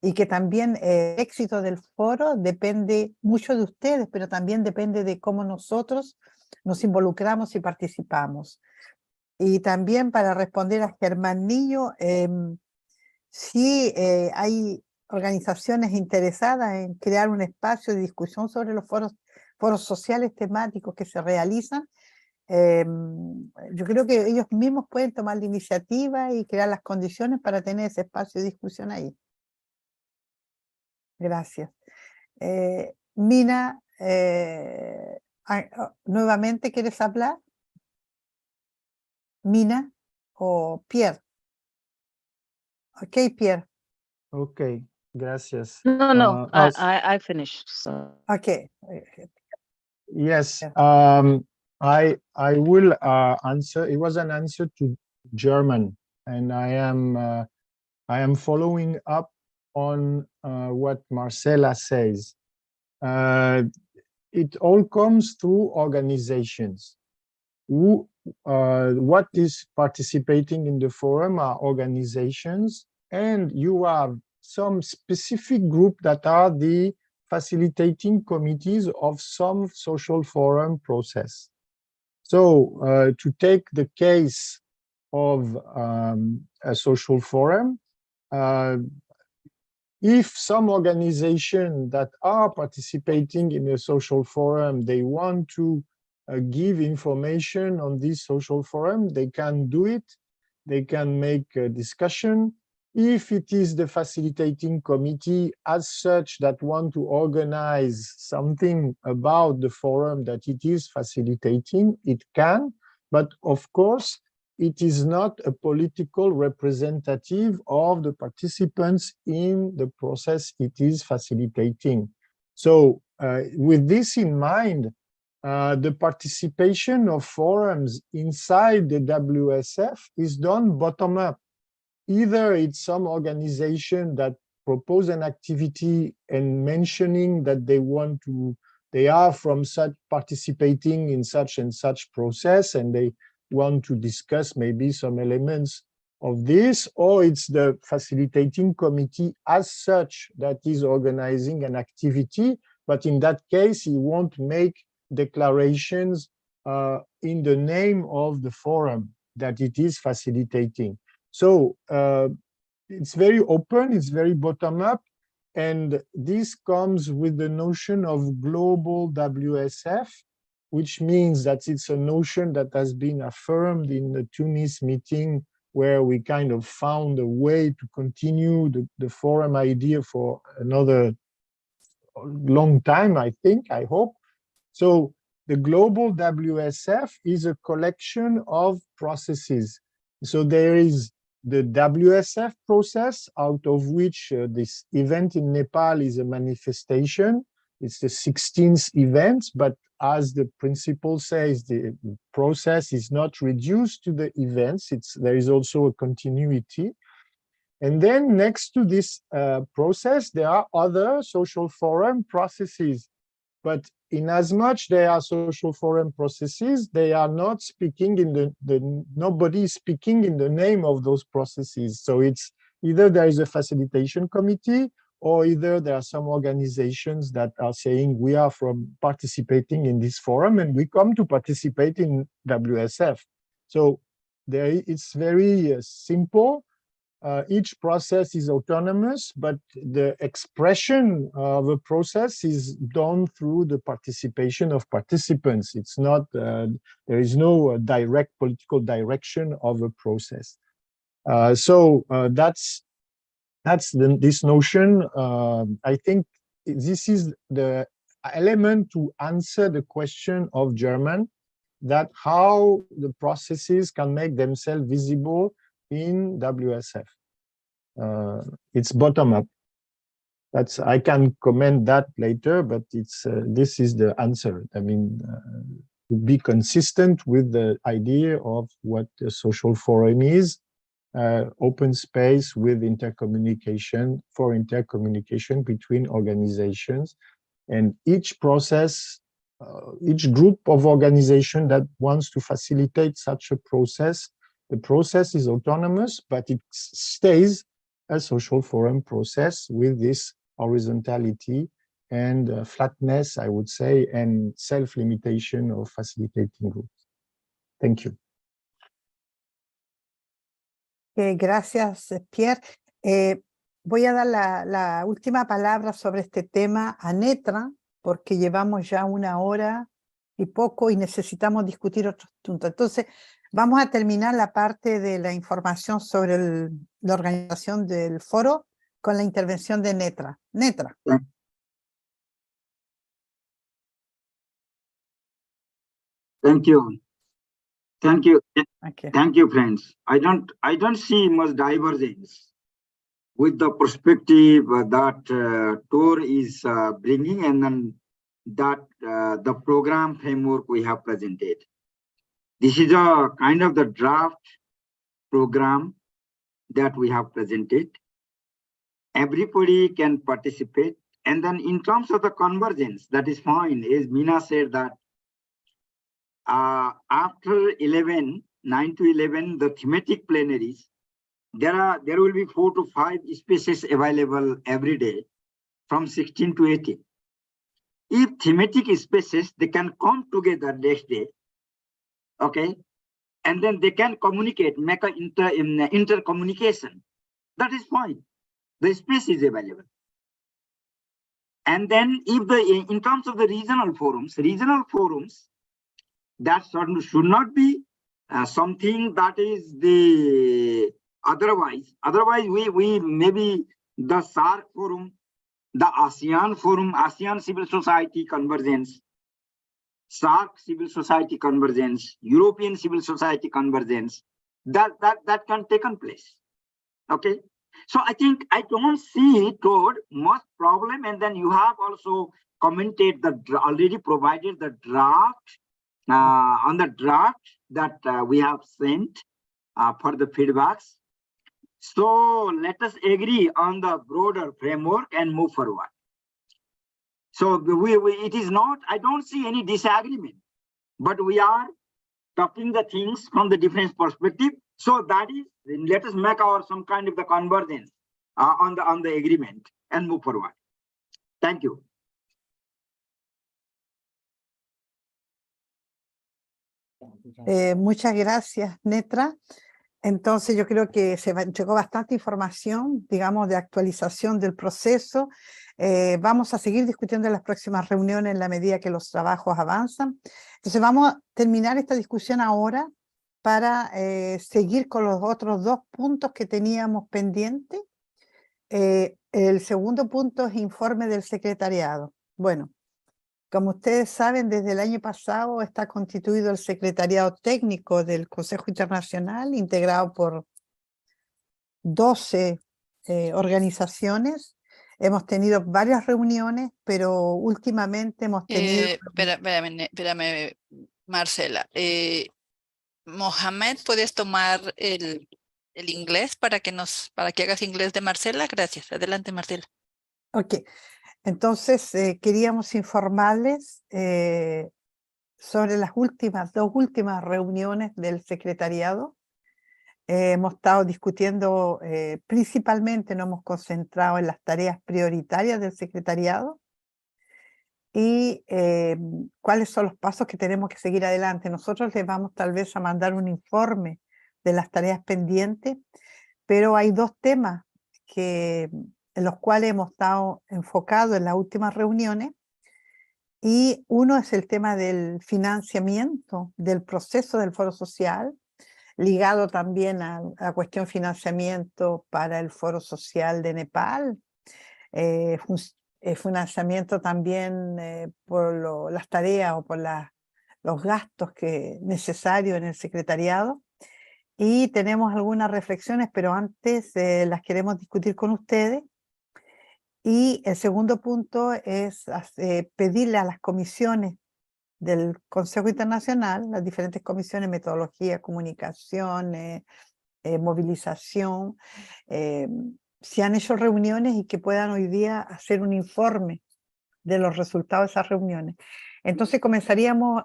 y que también el éxito del foro depende mucho de ustedes, pero también depende de cómo nosotros nos involucramos y participamos. Y también para responder a Germán Niño, sí hay organizaciones interesadas en crear un espacio de discusión sobre los foros sociales temáticos que se realizan. Yo creo que ellos mismos pueden tomar la iniciativa y crear las condiciones para tener ese espacio de discusión ahí. Gracias. Mina, nuevamente, ¿quieres hablar? Mina o Pierre. Ok, Pierre. Okay, gracias. No, I finished. So. Okay. Yes, Yeah. I will answer. It was an answer to German, and I am following up on what Marcela says. It all comes through organizations. What is participating in the forum are organizations, and you have some specific group that are the facilitating committees of some social forum process. So to take the case of a social forum, if some organization that are participating in a social forum, they want to give information on this social forum, they can do it. They can make a discussion. If it is the facilitating committee as such that want to organize something about the forum that it is facilitating, it can, but of course, it is not a political representative of the participants in the process it is facilitating. So with this in mind, the participation of forums inside the WSF is done bottom-up. Either it's some organization that propose an activity and mentioning that they are from such participating in such and such process, and they want to discuss maybe some elements of this, or it's the facilitating committee as such that is organizing an activity, but in that case, he won't make declarations in the name of the forum that it is facilitating. So it's very open, it's very bottom-up, and this comes with the notion of global WSF, which means that it's a notion that has been affirmed in the Tunis meeting, where we kind of found a way to continue the forum idea for another long time, I think, I hope. So the global WSF is a collection of processes. So there is the WSF process, out of which this event in Nepal is a manifestation. It's the 16th event, but as the principle says, the process is not reduced to the events. There is also a continuity. And then next to this process, there are other social forum processes. But in as much they are social forum processes, they are not speaking in nobody is speaking in the name of those processes. So it's either there is a facilitation committee, or either there are some organizations that are saying we are from participating in this forum and we come to participate in WSF. So it's very simple. Each process is autonomous, but the expression of a process is done through the participation of participants. It's not, there is no direct political direction of a process. So that's this notion. I think this is the element to answer the question of German, that how the processes can make themselves visible in WSF. It's bottom up. I can comment that later, but it's this is the answer. I mean, to be consistent with the idea of what a social forum is, open space with intercommunication between organizations, and each process, each group of organization that wants to facilitate such a process, the process is autonomous, but it stays a social forum process with this horizontality and flatness, I would say, and self-limitation of facilitating groups. Thank you. Gracias, Pierre. Voy a dar la última palabra sobre este tema a Netra, porque llevamos ya 1 hora y poco y necesitamos discutir otros puntos. Entonces, vamos a terminar la parte de la información sobre la organización del foro con la intervención de Netra. Netra. Thank you. Thank you. Okay. Thank you, friends. I don't see much divergence with the perspective that Tor is bringing, and then that the program framework we have presented. This is a kind of the draft program that we have presented. Everybody can participate. And then in terms of the convergence, that is fine. As Meena said that after 9 to 11, the thematic plenaries, there will be 4 to 5 spaces available every day from 16 to 18. If thematic spaces, they can come together next day, okay, and then they can communicate, make an intercommunication. That is fine. The space is available. And then if in terms of the regional forums, that should not be something that is Otherwise, we maybe the SARC forum, the ASEAN forum, ASEAN civil society convergence, SARC civil society convergence, European civil society convergence, that can take place. Okay. So I think I don't see toward much problem. And then you have also commented that already provided the draft on the draft that we have sent for the feedbacks. So let us agree on the broader framework and move forward. So it is not, I don't see any disagreement, but we are talking the things from the different perspective. So that is, let us make our some kind of the convergence on the agreement and move forward. Thank you. Muchas gracias, Netra. Entonces yo creo que se llegó bastante información, digamos, de actualización del proceso. Vamos a seguir discutiendo en las próximas reuniones en la medida que los trabajos avanzan. Entonces vamos a terminar esta discusión ahora para seguir con los otros dos puntos que teníamos pendientes. El segundo punto es informe del secretariado. Bueno, como ustedes saben, desde el año pasado está constituido el secretariado técnico del Consejo Internacional, integrado por 12 organizaciones. Hemos tenido varias reuniones, pero últimamente hemos tenido... Espérame, Marcela. Mohamed, ¿puedes tomar el inglés para que hagas inglés de Marcela? Gracias. Adelante, Marcela. Ok. Entonces, queríamos informarles sobre las dos últimas reuniones del secretariado. Hemos estado discutiendo, principalmente nos hemos concentrado en las tareas prioritarias del secretariado y cuáles son los pasos que tenemos que seguir adelante. Nosotros les vamos tal vez a mandar un informe de las tareas pendientes, pero hay dos temas en los cuales hemos estado enfocados en las últimas reuniones, y uno es el tema del financiamiento del proceso del Foro Social, ligado también a la cuestión financiamiento para el Foro Social de Nepal, financiamiento también por las tareas o por los gastos necesarios en el secretariado. Y tenemos algunas reflexiones, pero antes las queremos discutir con ustedes. Y el segundo punto es pedirle a las comisiones del Consejo Internacional, las diferentes comisiones, metodología, comunicación, movilización, si han hecho reuniones y que puedan hoy día hacer un informe de los resultados de esas reuniones. Entonces comenzaríamos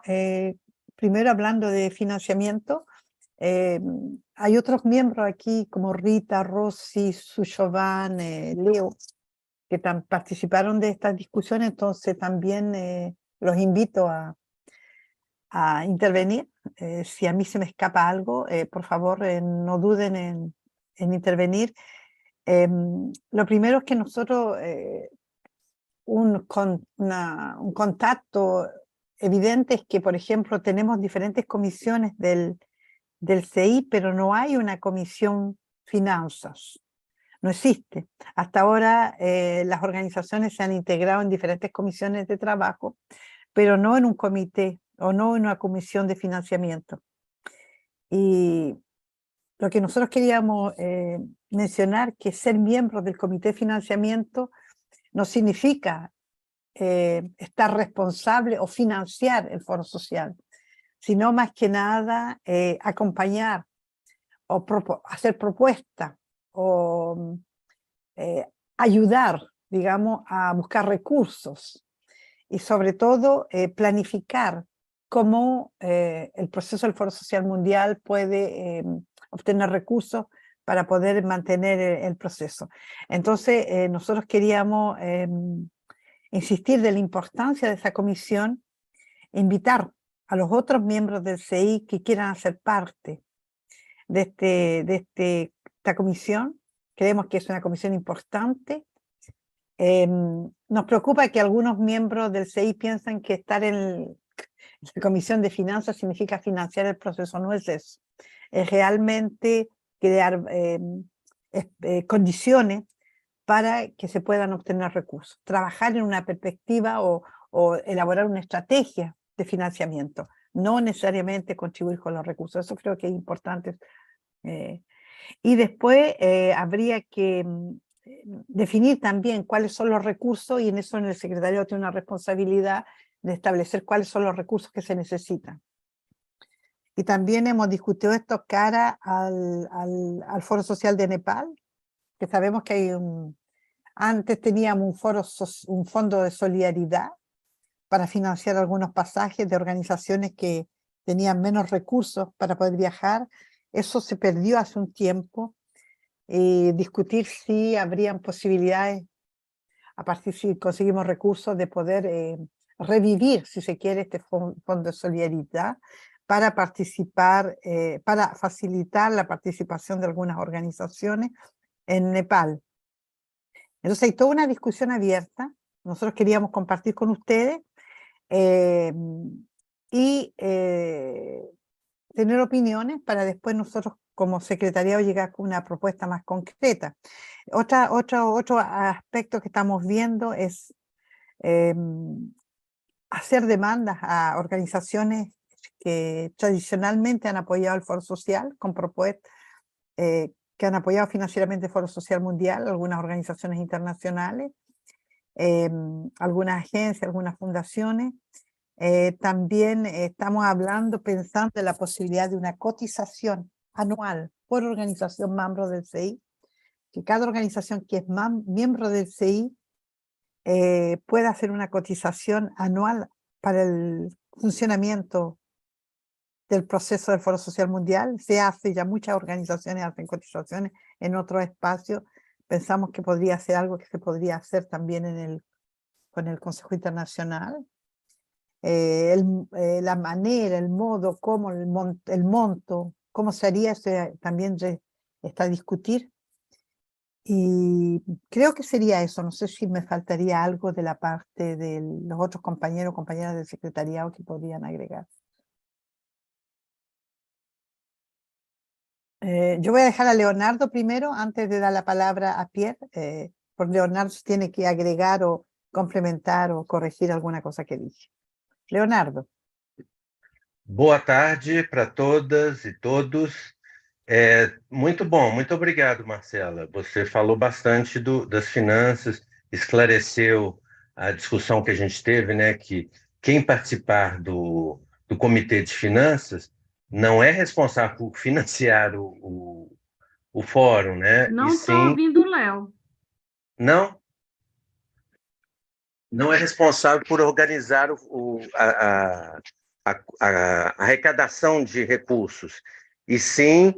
primero hablando de financiamiento. Hay otros miembros aquí como Rita, Rosy, Sushovan, Leo, que participaron de estas discusiones, entonces también los invito a intervenir. Si a mí se me escapa algo, por favor no duden en intervenir. Lo primero es que nosotros, un contacto evidente es que, por ejemplo, tenemos diferentes comisiones del CI, pero no hay una comisión finanzas. No existe. Hasta ahora las organizaciones se han integrado en diferentes comisiones de trabajo, pero no en un comité o no en una comisión de financiamiento. Y lo que nosotros queríamos mencionar, que ser miembro del comité de financiamiento no significa estar responsable o financiar el Foro Social, sino más que nada acompañar o hacer propuestas o ayudar, digamos, a buscar recursos y sobre todo planificar cómo el proceso del Foro Social Mundial puede obtener recursos para poder mantener el proceso. Entonces, nosotros queríamos insistir de la importancia de esa comisión, invitar a los otros miembros del CI que quieran hacer parte de esta comisión. Creemos que es una comisión importante. Nos preocupa que algunos miembros del CI piensan que estar en la Comisión de Finanzas significa financiar el proceso. No es eso. Es realmente crear condiciones para que se puedan obtener recursos. Trabajar en una perspectiva o elaborar una estrategia de financiamiento, no necesariamente contribuir con los recursos. Eso creo que es importante. Y después habría que definir también cuáles son los recursos, y en eso en el secretariado tiene una responsabilidad de establecer cuáles son los recursos que se necesitan. Y también hemos discutido esto cara al Foro Social de Nepal, que sabemos que hay antes teníamos un fondo de solidaridad para financiar algunos pasajes de organizaciones que tenían menos recursos para poder viajar. Eso se perdió hace un tiempo. Discutir si habrían posibilidades, a partir si conseguimos recursos, de poder revivir, si se quiere, este fondo de solidaridad para participar, para facilitar la participación de algunas organizaciones en Nepal. Entonces hay toda una discusión abierta. Nosotros queríamos compartir con ustedes y tener opiniones para después nosotros como secretariado llegar con una propuesta más concreta. Otro aspecto que estamos viendo es hacer demandas a organizaciones que tradicionalmente han apoyado el Foro Social con propuestas, que han apoyado financieramente el Foro Social Mundial, algunas organizaciones internacionales, algunas agencias, algunas fundaciones. También estamos pensando en la posibilidad de una cotización anual por organización miembro del CI, que cada organización que es miembro del CI pueda hacer una cotización anual para el funcionamiento del proceso del Foro Social Mundial. Se hace, ya muchas organizaciones hacen cotizaciones en otros espacios. Pensamos que podría ser algo que se podría hacer también con el Consejo Internacional. La manera, el modo, cómo el monto, cómo se haría, eso también está a discutir. Y creo que sería eso. No sé si me faltaría algo de la parte de los otros compañeros o compañeras del secretariado que podrían agregar. Yo voy a dejar a Leonardo primero, antes de dar la palabra a Pierre, porque Leonardo tiene que agregar o complementar o corregir alguna cosa que dije. Leonardo. Boa tarde para todas e todos. Muito bom, muito obrigado, Marcela. Você falou bastante das finanças, esclareceu a discussão que a gente teve, né? Que quem participar do Comitê de Finanças não é responsável por financiar o fórum, né? Não E estou sim, ouvindo o Léo. não é responsável por organizar a arrecadação de recursos, e sim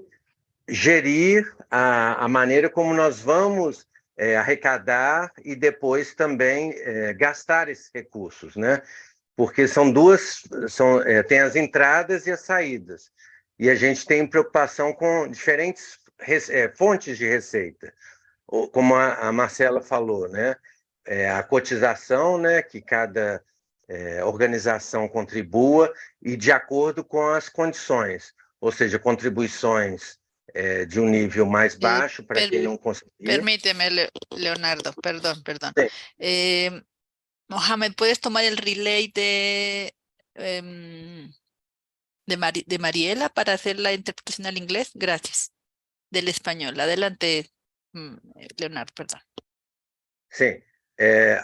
gerir a maneira como nós vamos arrecadar e depois também gastar esses recursos, né? Porque são tem as entradas e as saídas, e a gente tem preocupação com diferentes fontes de receita, como a Marcela falou, né? A cotização, né? Que cada organização contribua e de acordo com as condições, ou seja, contribuições de um nível mais baixo para quem não conseguir. Permíteme, Leonardo, perdón. Sí. Mohamed, ¿puedes tomar el relay de Mariela para hacer la interpretación al inglés? Gracias. Del español. Adelante, Leonardo, perdão. Sim.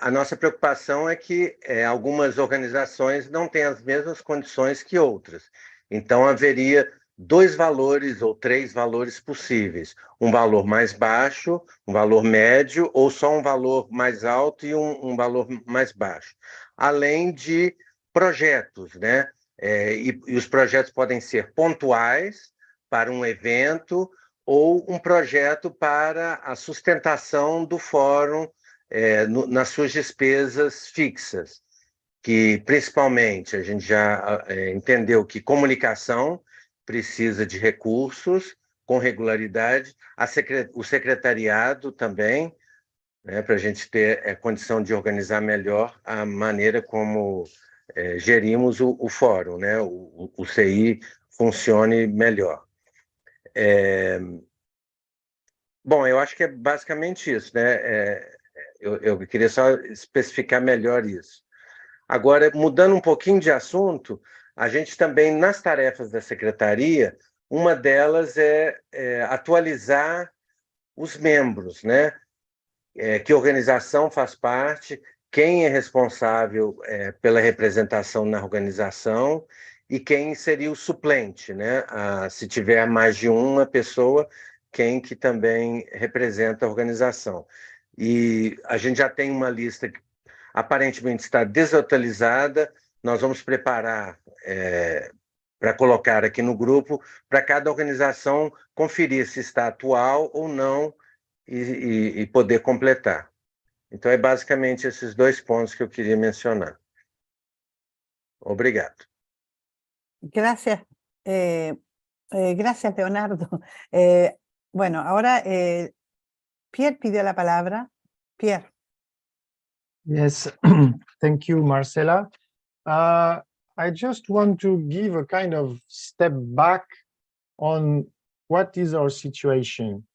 A nossa preocupação é que algumas organizações não têm as mesmas condições que outras. Então, haveria 2 valores ou 3 valores possíveis. Um valor mais baixo, um valor médio, ou só um valor mais alto e um valor mais baixo. Além de projetos, né? E os projetos podem ser pontuais para um evento ou um projeto para a sustentação do fórum nas suas despesas fixas, que principalmente a gente já entendeu que comunicação precisa de recursos com regularidade, o secretariado também, né, para a gente ter condição de organizar melhor a maneira como gerimos o fórum, né, o CI funcione melhor. Bom, eu acho que é basicamente isso, né? Eu queria só especificar melhor isso. Agora, mudando um pouquinho de assunto, a gente também, nas tarefas da secretaria, uma delas é atualizar os membros, né? Que organização faz parte, quem é responsável pela representação na organização e quem seria o suplente, né? Se tiver mais de uma pessoa, quem que também representa a organização. E a gente já tem uma lista que aparentemente está desatualizada, nós vamos preparar para colocar aqui no grupo, para cada organização conferir se está atual ou não e poder completar. Então, é basicamente esses dois pontos que eu queria mencionar. Obrigado. Gracias. Gracias, Leonardo. Bueno, ahora Pierre pidió la palabra. Pierre. Yes, thank you, Marcela. I just want to give a kind of step back on what is our situation.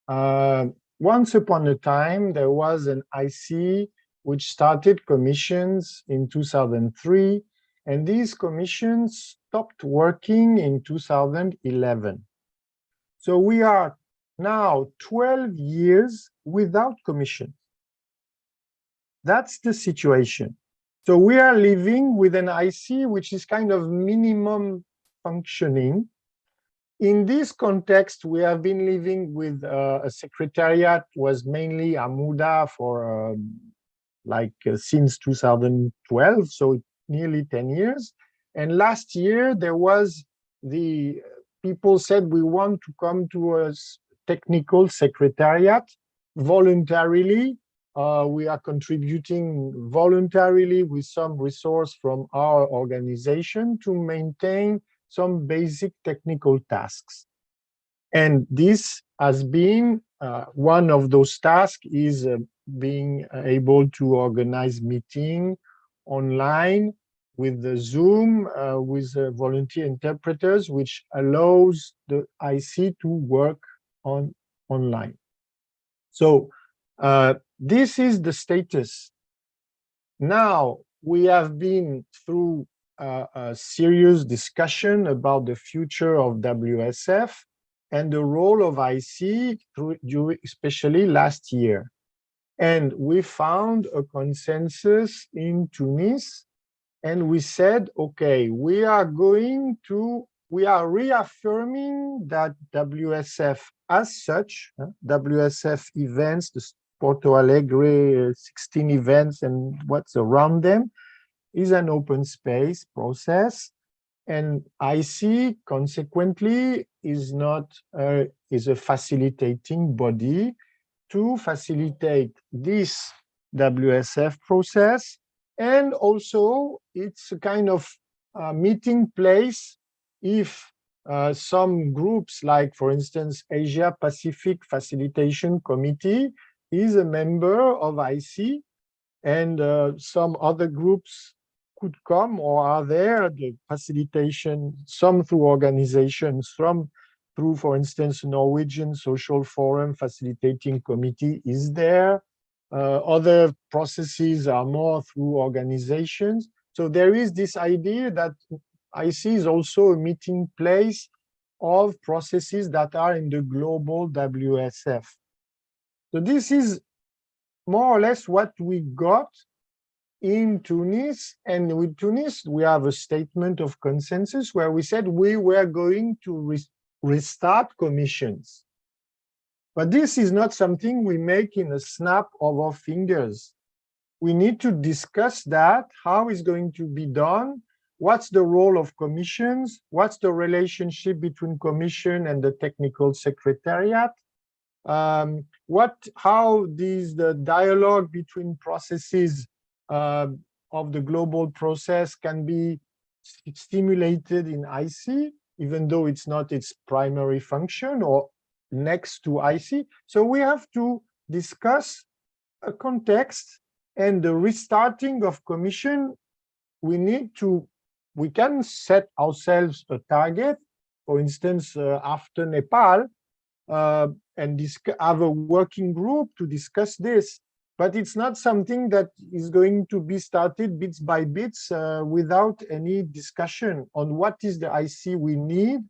Once upon a time, there was an IC which started commissions in 2003, and these commissions stopped working in 2011. So we are now 12 years without commission. That's the situation. So we are living with an IC which is kind of minimum functioning. In this context, we have been living with a secretariat was mainly Amuda for since 2012, so nearly 10 years. And last year, there was people said we want to come to a technical secretariat voluntarily. We are contributing voluntarily with some resource from our organization to maintain some basic technical tasks. And this has been one of those tasks is being able to organize meeting online with the Zoom, with volunteer interpreters, which allows the IC to work online. So this is the status. Now, we have been through a serious discussion about the future of WSF and the role of IC, especially last year. And we found a consensus in Tunis, and we said, okay, we are reaffirming that WSF as such, WSF events, the Porto Alegre 16 events and what's around them, is an open space process, and IC consequently is a facilitating body to facilitate this WSF process, and also it's a kind of meeting place if some groups, like for instance Asia Pacific Facilitation Committee, is a member of IC, and some other groups could come or are there, the facilitation, some through organizations, some through, for instance, Norwegian Social Forum Facilitating Committee is there. Other processes are more through organizations. So there is this idea that IC is also a meeting place of processes that are in the global WSF. So this is more or less what we got in Tunis, and with Tunis, we have a statement of consensus where we said we were going to restart commissions. But this is not something we make in a snap of our fingers. We need to discuss that, how it's going to be done, what's the role of commissions, what's the relationship between commission and the technical secretariat, how the dialogue between processes of the global process can be stimulated in IC, even though it's not its primary function or next to IC. So we have to discuss a context, and the restarting of commission, we can set ourselves a target. For instance, after Nepal, and have a working group to discuss this. But it's not something that is going to be started bits by bits without any discussion on what is the IC we need.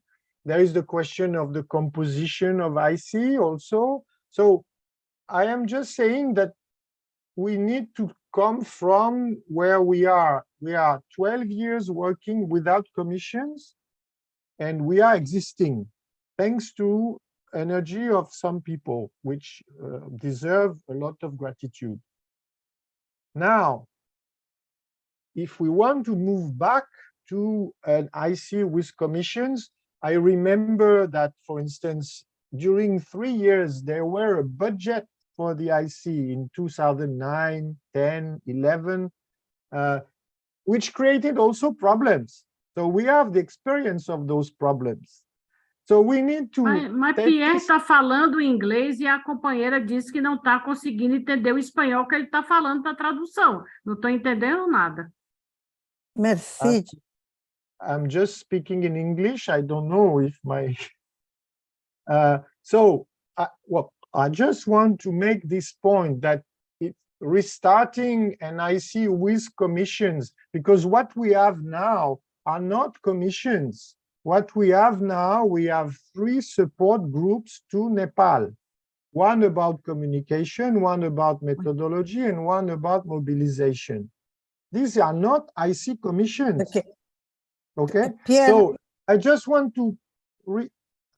There is the question of the composition of IC also. So I am just saying that we need to come from where we are. We are 12 years working without commissions, and we are existing thanks to energy of some people, which deserve a lot of gratitude. Now, if we want to move back to an IC with commissions, I remember that, for instance, during 3 years, there were a budget for the IC in 2009, 10, 11, which created also problems. So we have the experience of those problems. So we need to Mas Pierre está falando inglês e a companheira disse que não está conseguindo entender o espanhol que ele está falando para tradução. Não estou entendendo nada. Merci. I'm just speaking in English. I don't know if my... I just want to make this point that restarting an IC with commissions, because what we have now are not commissions. What we have now, we have 3 support groups to Nepal. One about communication, one about methodology, and one about mobilization. These are not IC commissions. Okay? Pierre. So I just want to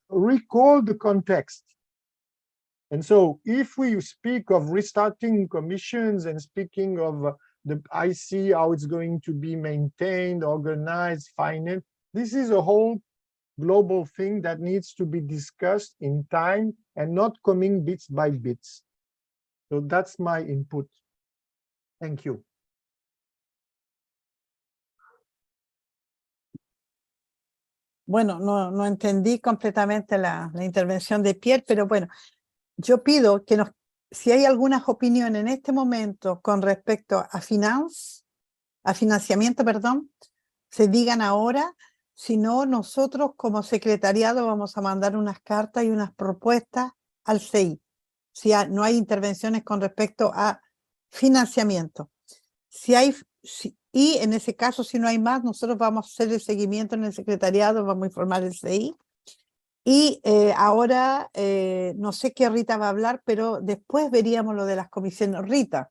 recall the context. And so if we speak of restarting commissions and speaking of the IC, how it's going to be maintained, organized, financed, this is a whole global thing that needs to be discussed in time and not coming bits by bits. So that's my input. Thank you. Bueno, no entendí completamente la intervención de Pierre, pero bueno, yo pido que si hay algunas opiniones en este momento con respecto a financiamiento, perdón, se digan ahora. Si no, nosotros como secretariado vamos a mandar unas cartas y unas propuestas al CI. Si no hay intervenciones con respecto a financiamiento. Y en ese caso, si no hay más, nosotros vamos a hacer el seguimiento en el secretariado, vamos a informar al CI. Y ahora, no sé qué Rita va a hablar, pero después veríamos lo de las comisiones. Rita.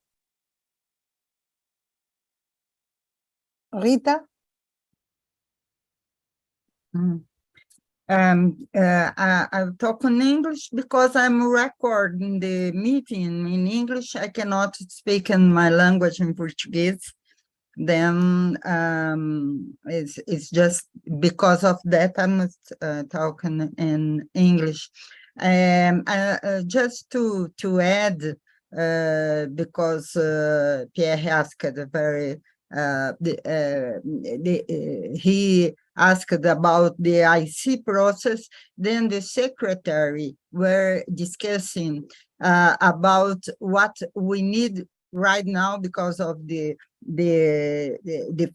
I'll talk in English because I'm recording the meeting in English. I cannot speak in my language in Portuguese. Then it's just because of that I'm talking in English. Just to add, because Pierre asked he asked about the IC process, then the secretary were discussing about what we need right now because of the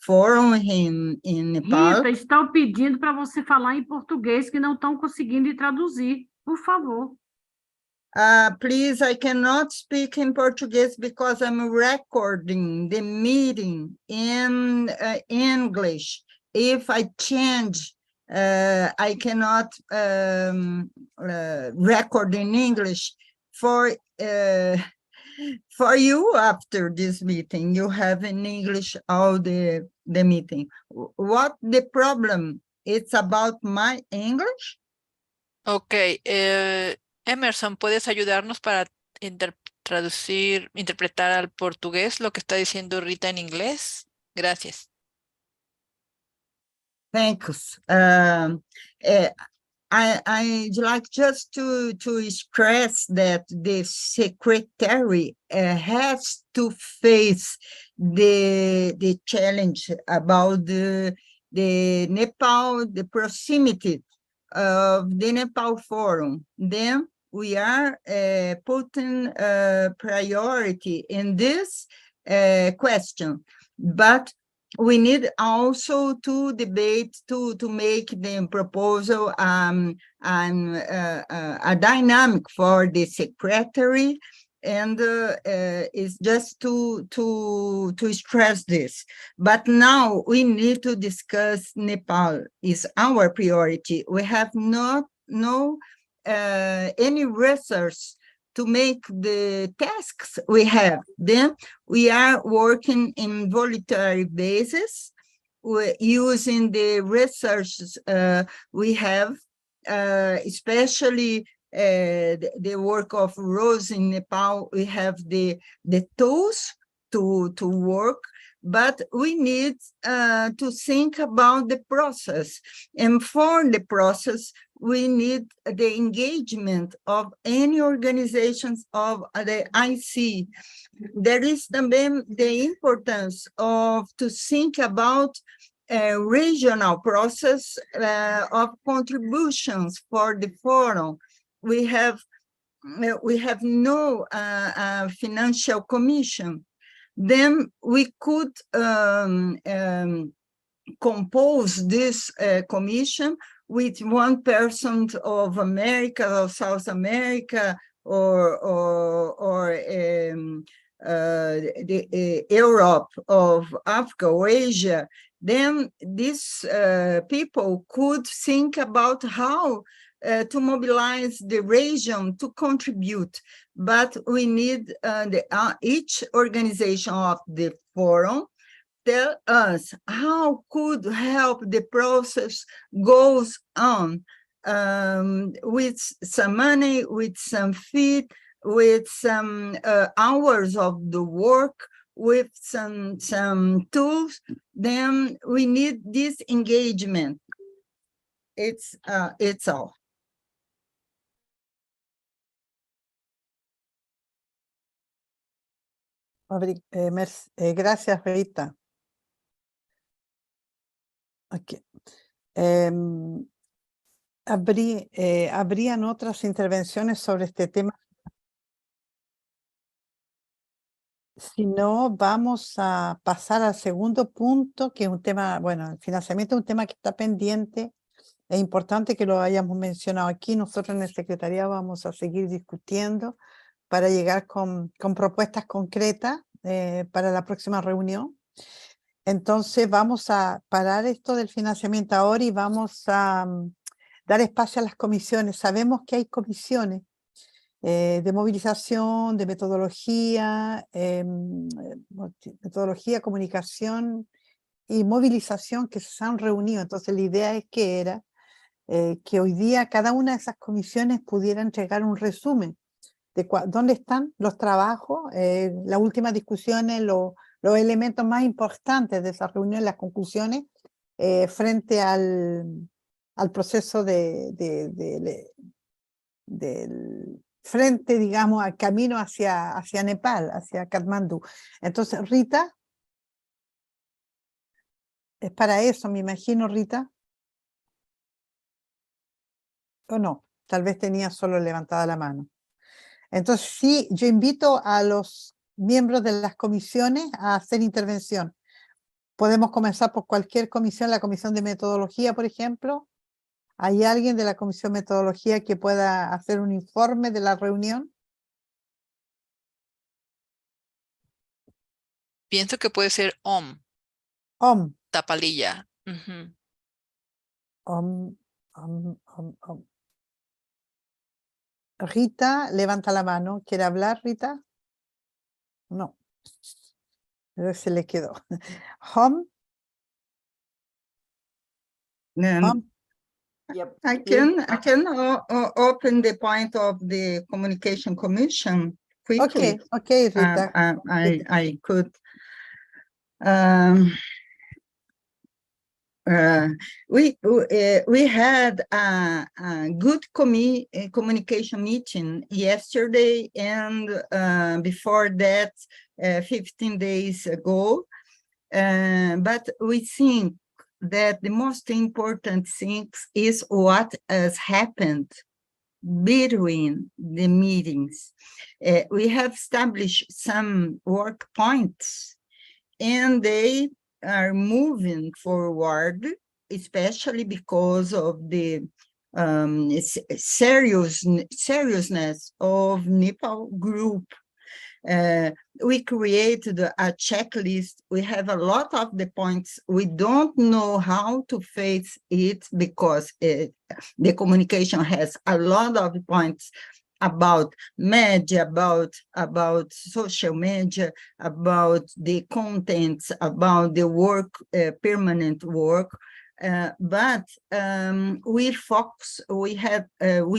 forum in Nepal. Rita, estão pedindo para você falar em português que não estão conseguindo traduzir. Por favor. Please, I cannot speak in Portuguese because I'm recording the meeting in English. If I change, I cannot record in English for you after this meeting. You have in English all the meeting. What the problem? It's about my English? Ok, Emerson, ¿puedes ayudarnos para interpretar al portugués lo que está diciendo Rita en inglés? Gracias. Thanks. I'd like just to stress that the secretary has to face the challenge about the Nepal, the proximity of the Nepal Forum. Then we are putting priority in this question, but we need also to debate, to make the proposal a dynamic for the secretary, and it's just to stress this. But now we need to discuss Nepal is our priority. We have no any resource to make the tasks we have. Then we are working in voluntary basis, using the resources we have, especially the work of Rose in Nepal. We have the tools to work, but we need to think about the process. And for the process, we need the engagement of any organizations of the IC. There is the importance of to think about a regional process of contributions for the forum. We have no financial commission. Then we could compose this commission with one person of America or South America or Europe, of Africa or Asia. Then these people could think about how to mobilize the region to contribute. But we need each organization of the forum tell us how could help the process goes on, with some money, with some fee, with some hours of the work, with some tools. Then we need this engagement. It's all. Gracias, Rita. Okay. ¿Habrían otras intervenciones sobre este tema? Si no, vamos a pasar al segundo punto, que es un tema, bueno, el financiamiento es un tema que está pendiente. Es importante que lo hayamos mencionado aquí. Nosotros en el secretariado vamos a seguir discutiendo para llegar con propuestas concretas para la próxima reunión. Entonces vamos a parar esto del financiamiento ahora y vamos a dar espacio a las comisiones. Sabemos que hay comisiones de movilización, de metodología, comunicación y movilización que se han reunido. Entonces la idea es que hoy día cada una de esas comisiones pudiera entregar un resumen de dónde están los trabajos, las últimas discusiones, los elementos más importantes de esa reunión, las conclusiones, frente al proceso del frente, digamos, al camino hacia Nepal, hacia Katmandú. Entonces, Rita, es para eso, me imagino, Rita. ¿O no? Tal vez tenía solo levantada la mano. Entonces, sí, yo invito a los miembros de las comisiones a hacer intervención. Podemos comenzar por cualquier comisión, la comisión de metodología, por ejemplo. ¿Hay alguien de la comisión de metodología que pueda hacer un informe de la reunión? Pienso que puede ser OM. OM. Tapalilla. OM. Rita, levanta la mano. ¿Quiere hablar, Rita? No. Pero se le quedó. Home. Yep. I can open the point of the Communication Commission quickly. Okay, Rita. I could. We had a good communication meeting yesterday, and before that, 15 days ago. But we think that the most important thing is what has happened between the meetings. We have established some work points, and they are moving forward, especially because of the seriousness of Nepal group. We created a checklist. We have a lot of the points. We don't know how to face it because the communication has a lot of points about media, about social media, about the contents, about the work, permanent work. But we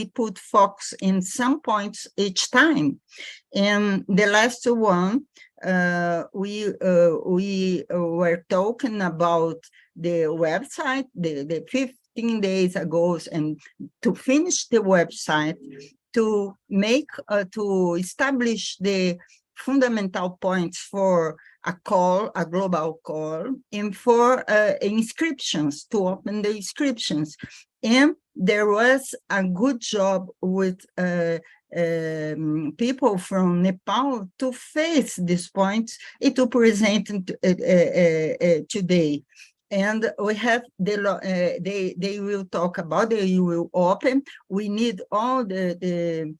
put focus in some points each time. And the last one, we were talking about the website, the 15 days ago, and to finish the website, to make, to establish the fundamental points for a call, a global call, and for inscriptions, to open the inscriptions. And there was a good job with people from Nepal to face these points and to present today. And we have they will talk about, they will open. We need all the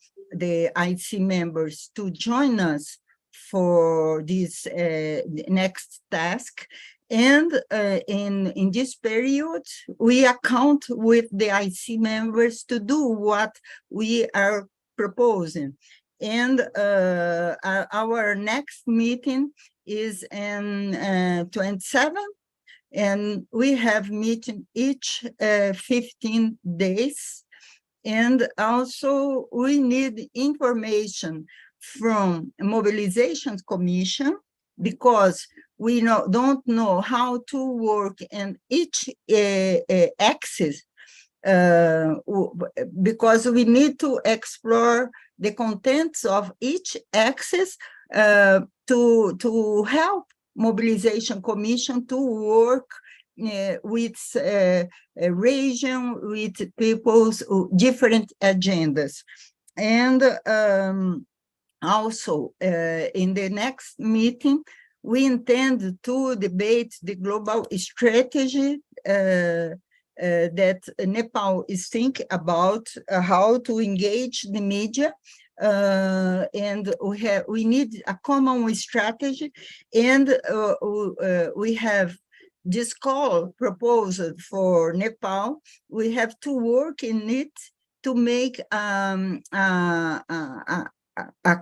IC members to join us for this next task. And in this period, we account with the IC members to do what we are proposing. And our next meeting is in 27, and we have meeting each 15 days. And also we need information from Mobilization Commission, because we don't know how to work in each axis, because we need to explore the contents of each axis to help Mobilization Commission to work with a region, with people's different agendas. And also, in the next meeting, we intend to debate the global strategy that Nepal is thinking about, how to engage the media. And we need a common strategy, and we have this call proposed for Nepal. We have to work in it to make a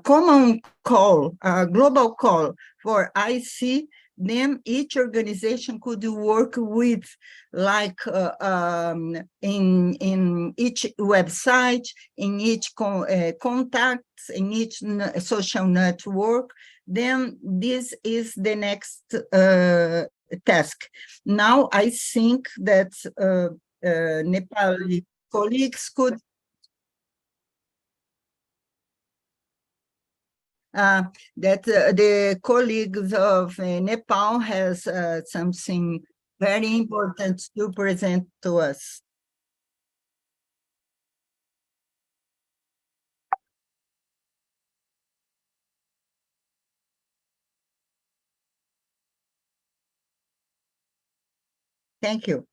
common call, a global call for IC. Then each organization could work with, like in each website, in each contacts, in each social network. Then this is the next task. Now I think that Nepali colleagues could that the colleagues of Nepal has something very important to present to us. Thank you.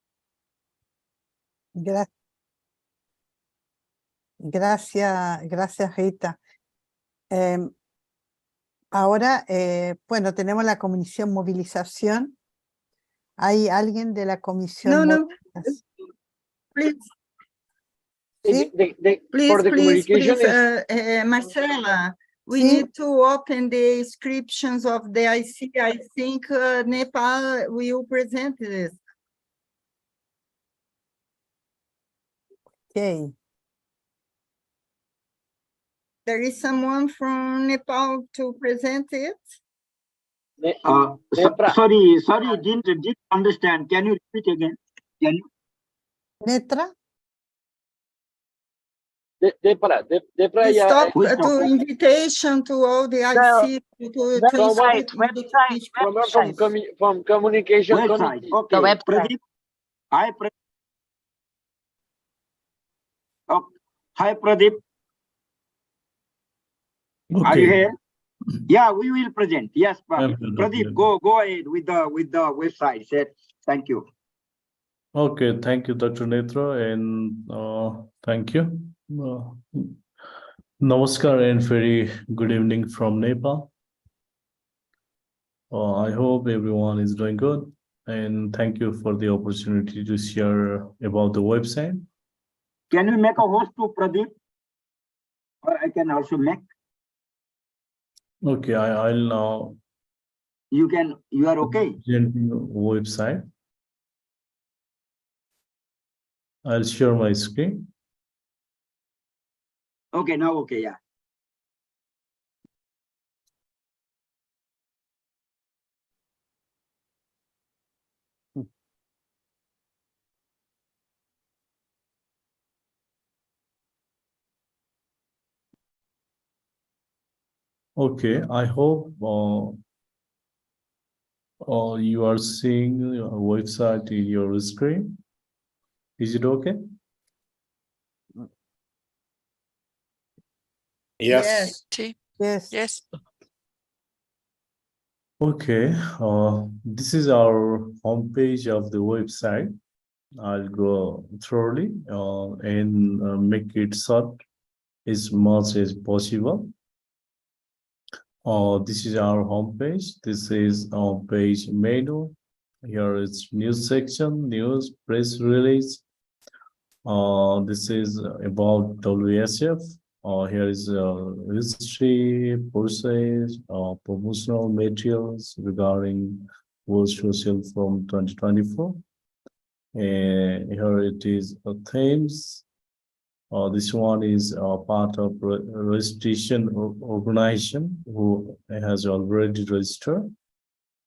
Gracias, Rita. Ahora, bueno, tenemos la comisión movilización. ¿Hay alguien de la comisión? No, please. ¿Sí? Please, Marcela, we need to open the inscriptions of the IC. I think Nepal will present this. Okay. There is someone from Nepal to present it? Sorry, didn't understand. Can you repeat again? Can you? Netra? Stop to invitation to all the IC from communication. Website. Okay. Pradeep. Hi, Pradeep. Oh, hi, Pradeep. Okay. Are you here? Yeah, we will present. Yes, Definitely. Pradeep, go ahead with the website. Thank you. Okay, thank you, Dr. Netra, and thank you. Namaskar and very good evening from Nepal. I hope everyone is doing good, and thank you for the opportunity to share about the website. Can we make a host to Pradeep? Or I can also make. Okay, I'll now. You are okay. Website. I'll share my screen. Okay, now okay, yeah. Okay, I hope you are seeing your website in your screen. Is it okay? Yes. Yes. Okay, this is our homepage of the website. I'll go thoroughly and make it short as much as possible. This is our homepage. This is our page menu. Here is news section, news, press release. This is about WSF. Here is history, process, promotional materials regarding World Social Forum 2024. And here it is themes. This one is part of registration organization who has already registered.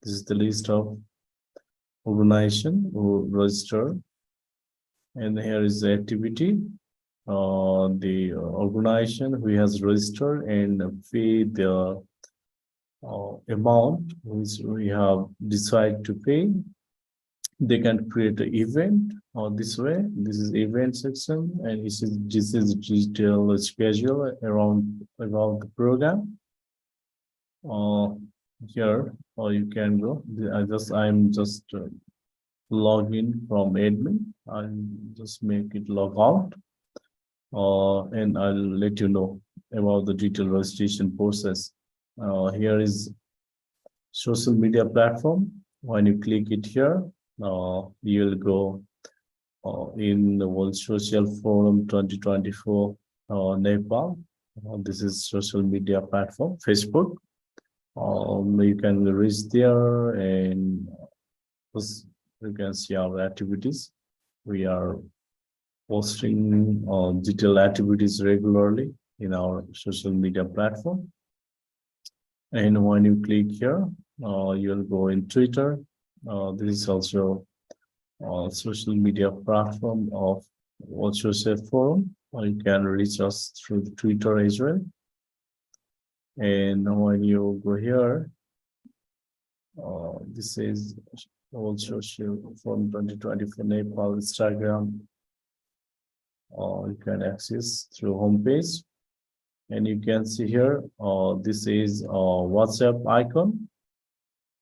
This is the list of organization who register. And here is the activity. The organization who has registered and pay the amount which we have decided to pay. They can create an event this way. This is event section, and this is digital schedule around about the program. Here, or you can go. I'm just log in from admin. I'll just make it log out. And I'll let you know about the detailed registration process. Here is social media platform. When you click it here, you'll go in the World Social Forum 2024 Nepal. This is social media platform, Facebook. You can reach there and you can see our activities. We are posting digital activities regularly in our social media platform. And when you click here, you'll go in Twitter. This is also social media platform of WSF Forum. You can reach us through Twitter as well. And when you go here, this is World Social Forum 2024 Nepal Instagram. You can access through homepage. And you can see here, this is WhatsApp icon.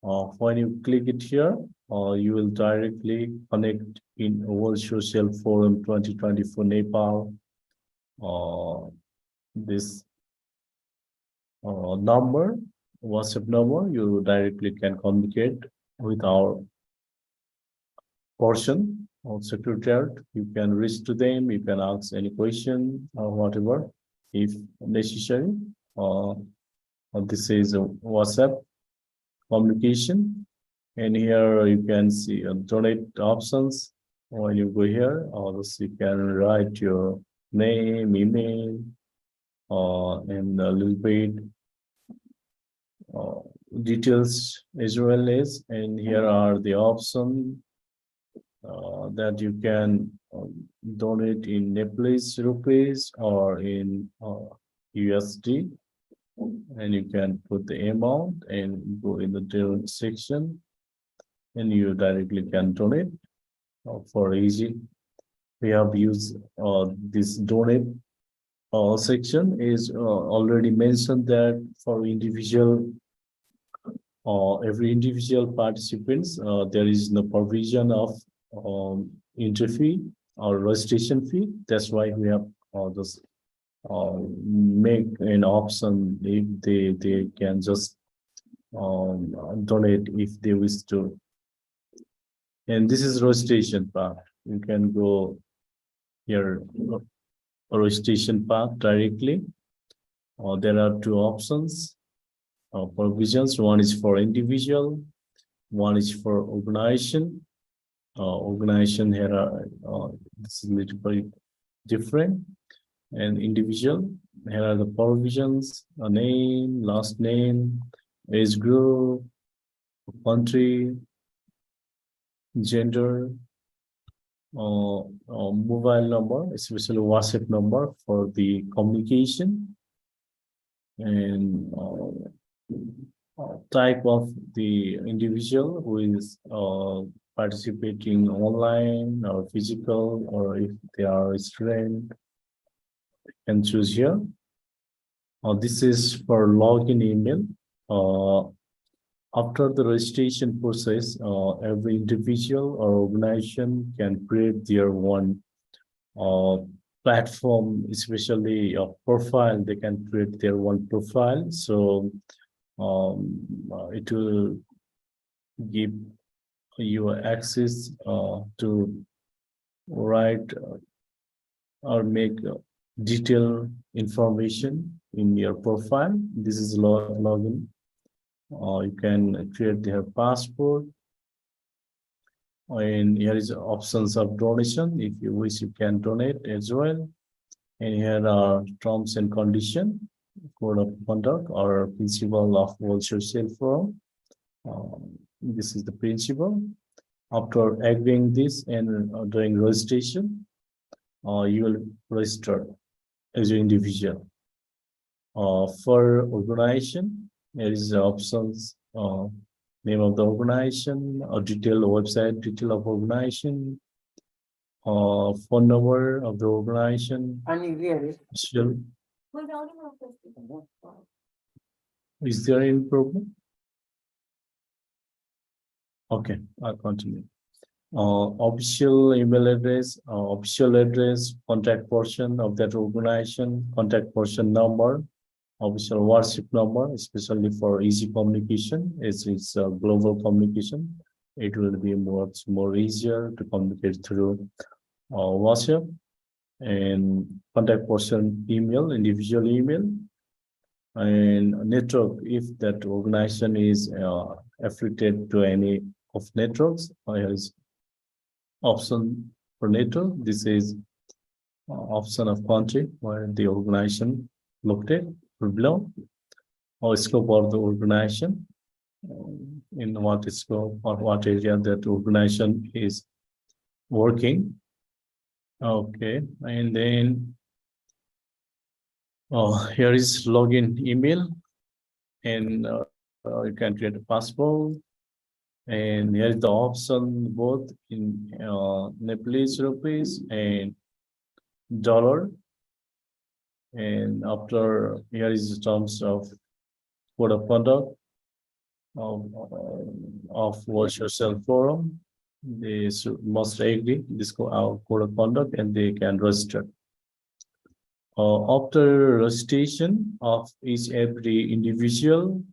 When you click it here, you will directly connect in World Social Forum 2024 Nepal. This number, WhatsApp number, you directly can communicate with our person or secretariat. You can reach to them, you can ask any question or whatever if necessary. This is a WhatsApp communication, and here you can see donate options. When you go here, also you can write your name, email, and a little bit details as well as, and here are the options that you can donate in Nepalese rupees or in USD, and you can put the amount and go in the donate section, and you directly can donate for easy. We have used this donate section is already mentioned that for individual every individual participants, there is no provision of entry fee or registration fee. That's why we have this make an option if they can just donate if they wish to. And this is registration part. You can go here registration path directly. There are two options. Provisions. One is for individual, one is for organization. Organization here are this is a little bit different, and individual here are the provisions: a name, last name, age group, country, gender, mobile number, especially WhatsApp number for the communication, and type of the individual who is participating online or physical, or if they are a student, you can choose here. This is for login email. After the registration process, every individual or organization can create their one platform, especially a profile. They can create their one profile. So it will give you access to write or make detailed information in your profile. This is login. You can create their passport, and here is options of donation. If you wish, you can donate as well. And here are terms and conditions, code of conduct, or principle of World Social Forum. This is the principle. After agreeing this and doing registration, you will register as an individual. For organization, there is options, name of the organization, a detailed website, detail of organization, phone number of the organization. Is there any problem? Okay, I'll continue. Official email address, official address, contact person of that organization, contact person number, official WhatsApp number, especially for easy communication. It's global communication. It will be much more easier to communicate through WhatsApp. And contact person email, individual email, and network if that organization is affiliated to any of networks. Here is option for network. This is option of country where the organization located below, or scope of the organization, in what scope or what area that organization is working. Okay, and then here is login email, and you can create a passport. And here is the option both in Nepalese rupees and dollar. And after here is the terms of code of conduct of World Social Forum. They must agree this code of conduct, and they can register. After registration of every individual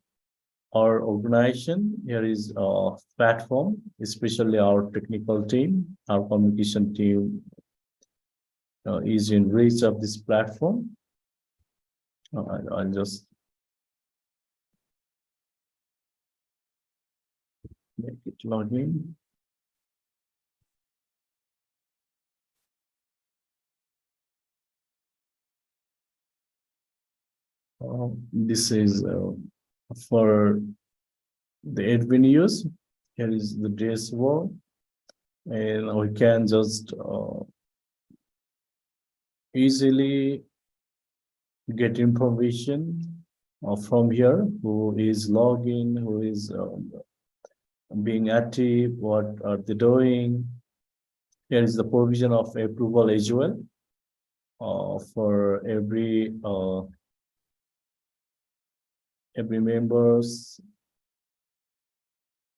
or organization, here is a platform, especially our technical team, our communication team is in reach of this platform. I'll just make it log in. This is for the admin use. Here is the dashboard, and we can just easily get information from here, who is logging, who is being active, what are they doing. Here is the provision of approval as well. for every members.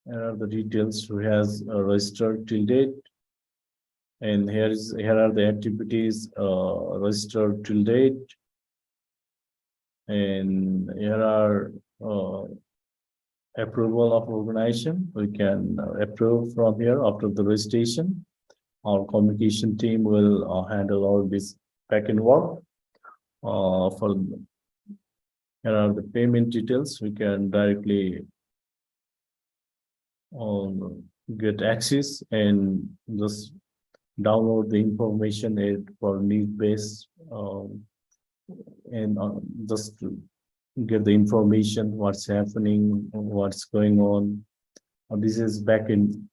Here are the details who has registered till date, and here are the activities registered till date, and here are approval of organization. We can approve from here after the registration. Our communication team will handle all this back-end work. Here are the payment details. We can directly get access and just download the information for need-based and just to get the information, what's happening, what's going on. This is back-end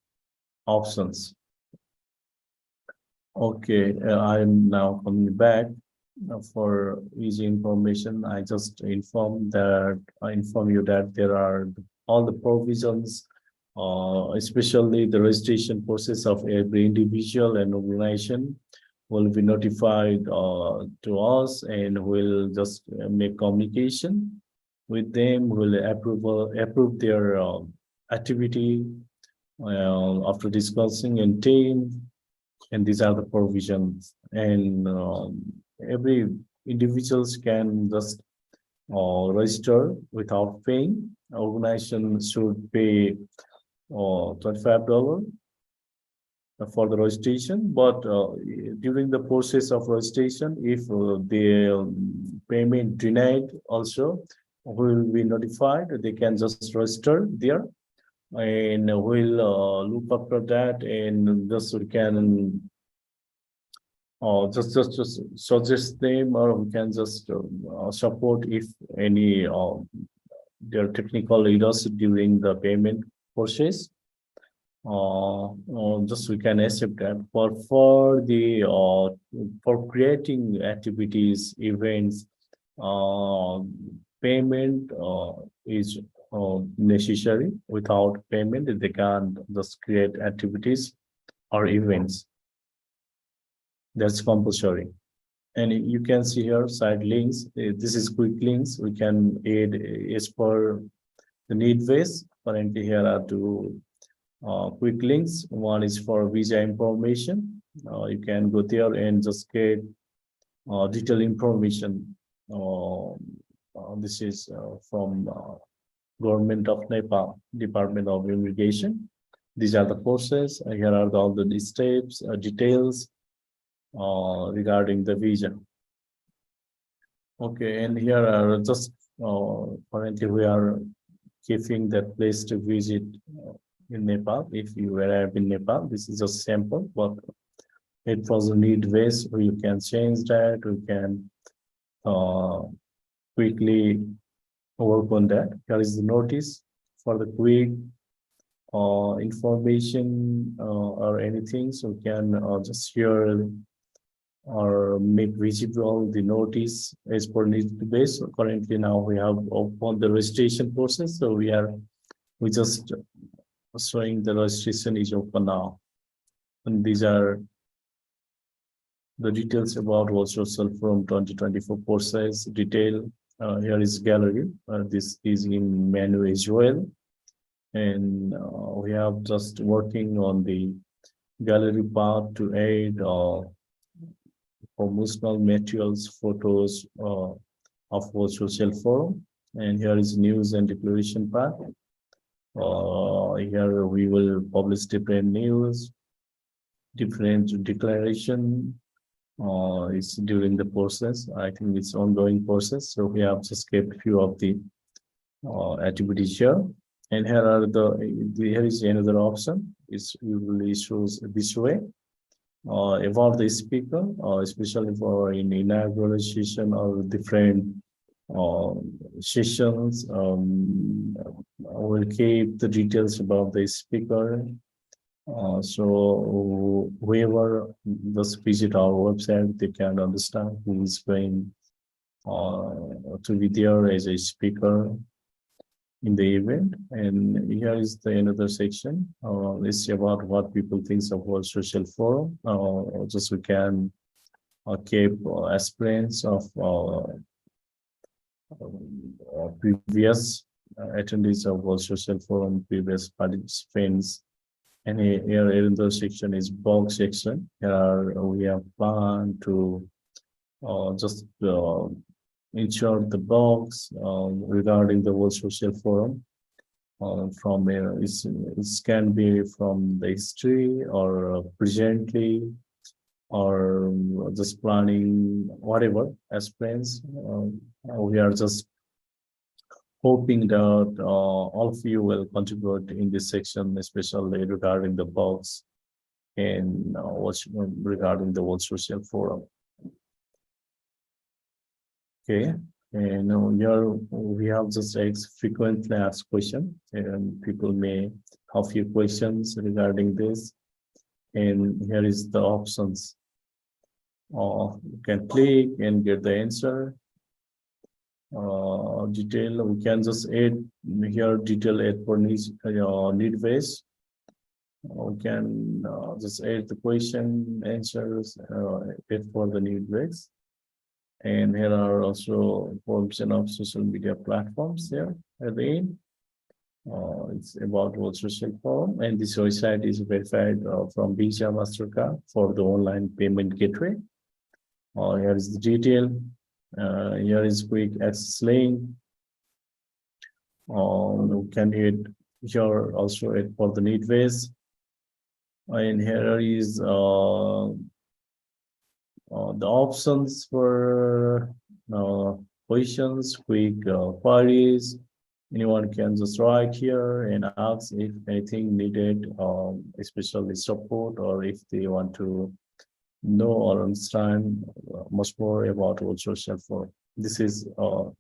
options. Okay, I'm now coming back. For easy information, I just inform you that there are all the provisions, especially the registration process of every individual and organization will be notified to us, and we'll just make communication with them. We'll approve their activity after discussing in team, and these are the provisions. And every individuals can just register without paying. Organization should pay $25 for the registration, but during the process of registration, if the payment denied, also will be notified. They can just register there, and we'll look after that, and just we can just suggest them, or we can just support if any their technical errors during the payment process. Just we can accept that. But for the for creating activities, events, payment is necessary. Without payment, they can't just create activities or events. That's compulsory. And you can see here side links. This is quick links. We can add as per the need base. Currently, here are two quick links. One is for visa information. You can go there and just get detailed information. This is from Government of Nepal, Department of Immigration. These are the courses. Here are all the steps, details regarding the visa. Okay, and here are just currently we are keeping that place to visit in Nepal. If you arrive in Nepal, this is a sample, but it was a need base. We can change that. We can quickly work on that. Here is the notice for the quick information or anything. So we can just share or make visible the notice as per need base. So currently now we have opened the registration process. So we just showing the registration is open now. And these are the details about World Social Forum 2024 process detail. Here is gallery. This is in menu as well. And we have just working on the gallery part to aid promotional materials, photos of World Social Forum. And here is news and declaration part. Here we will publish different news, different declaration. It's during the process. I think it's ongoing process. So we have just kept a few of the activities here. And here are here is another option. It's usually shows this way. About the speaker, especially for in inaugural session or different sessions, we'll keep the details about the speaker. So whoever just visit our website, they can understand who is going to be there as a speaker in the event. And here is the another section. It's about what people think of World Social Forum. Just we can Cape aspirants of previous attendees of World Social Forum, previous participants. And here in the section is bulk section. Here we have planned to just ensure the box regarding the World Social Forum. From it can be from the history or presently or just planning, whatever aspirants. We are just hoping that all of you will contribute in this section, especially regarding the box and regarding the World Social Forum. Okay, and here we have just frequently asked questions, and people may have few questions regarding this. And here is the options. You can click and get the answer. Detail, we can just add here detail add for need base. We can just add the question answers add for the need base. And here are also information of social media platforms here at the end. It's about World Social Forum, and this website is verified from Visa, MasterCard for the online payment gateway. Here is the detail. Here is quick access link. We can hit here also add for the need base. And here is the options for questions, quick queries. Anyone can just write here and ask if anything needed, especially support, or if they want to know or understand much more about World Social Forum. This is the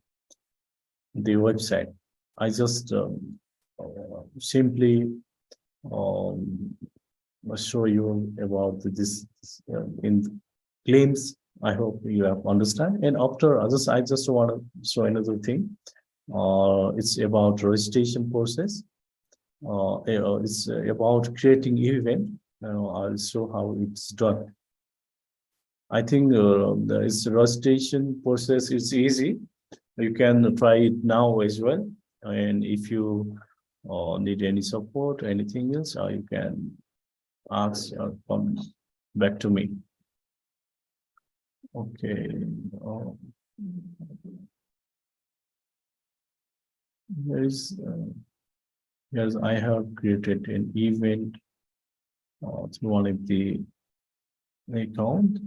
website. I just simply show you about this in claims. I hope you have understand. And after I just want to show another thing. It's about registration process. It's about creating event. I'll show how it's done. I think the registration process is easy. You can try it now as well. And if you need any support, anything else, you can ask or come back to me. Okay. Yes, I have created an event through one of the account.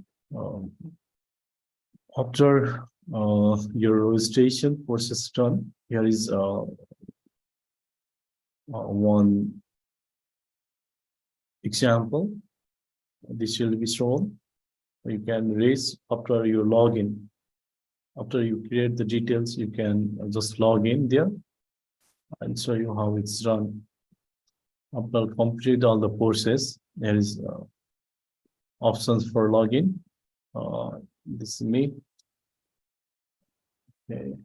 After your registration process done, here is one example. This will be shown. You can raise after you log in. After you create the details, you can just log in there and show you how it's done. After complete all the process, there is options for login. This is me. Okay.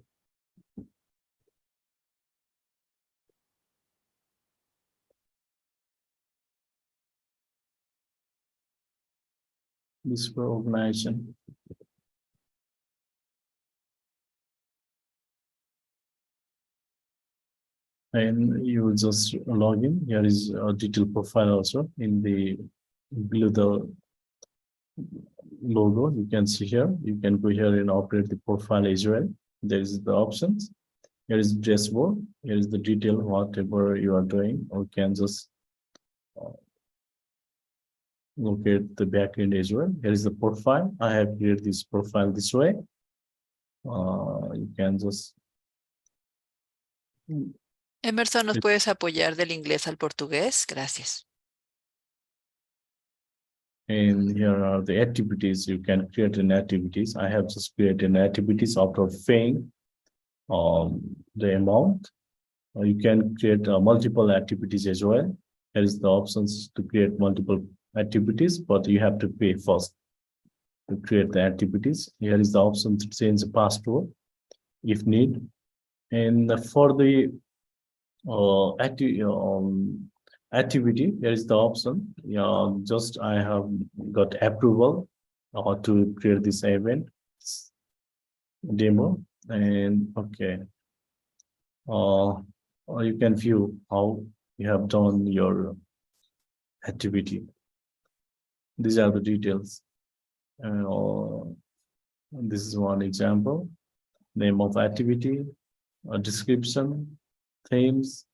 This for organization. And you will just log in. Here is a detailed profile also in the below the logo. You can see here. You can go here and operate the profile as well. There is the options. Here is dashboard. Here is the detail whatever you are doing. Or you can just locate the backend as well. Here is the profile. I have created this profile this way. You can just. Emerson, ¿nos puedes apoyar del inglés al portugués? Gracias. And here are the activities. You can create an activities. I have just created an activities after paying the amount. You can create multiple activities as well. There is the options to create multiple activities, but you have to pay first to create the activities. Here is the option to change the password if need. And for the activity, there is the option. Just I have got approval or to create this event demo. And okay, you can view how you have done your activity. These are the details. This is one example. Name of activity, a description, themes.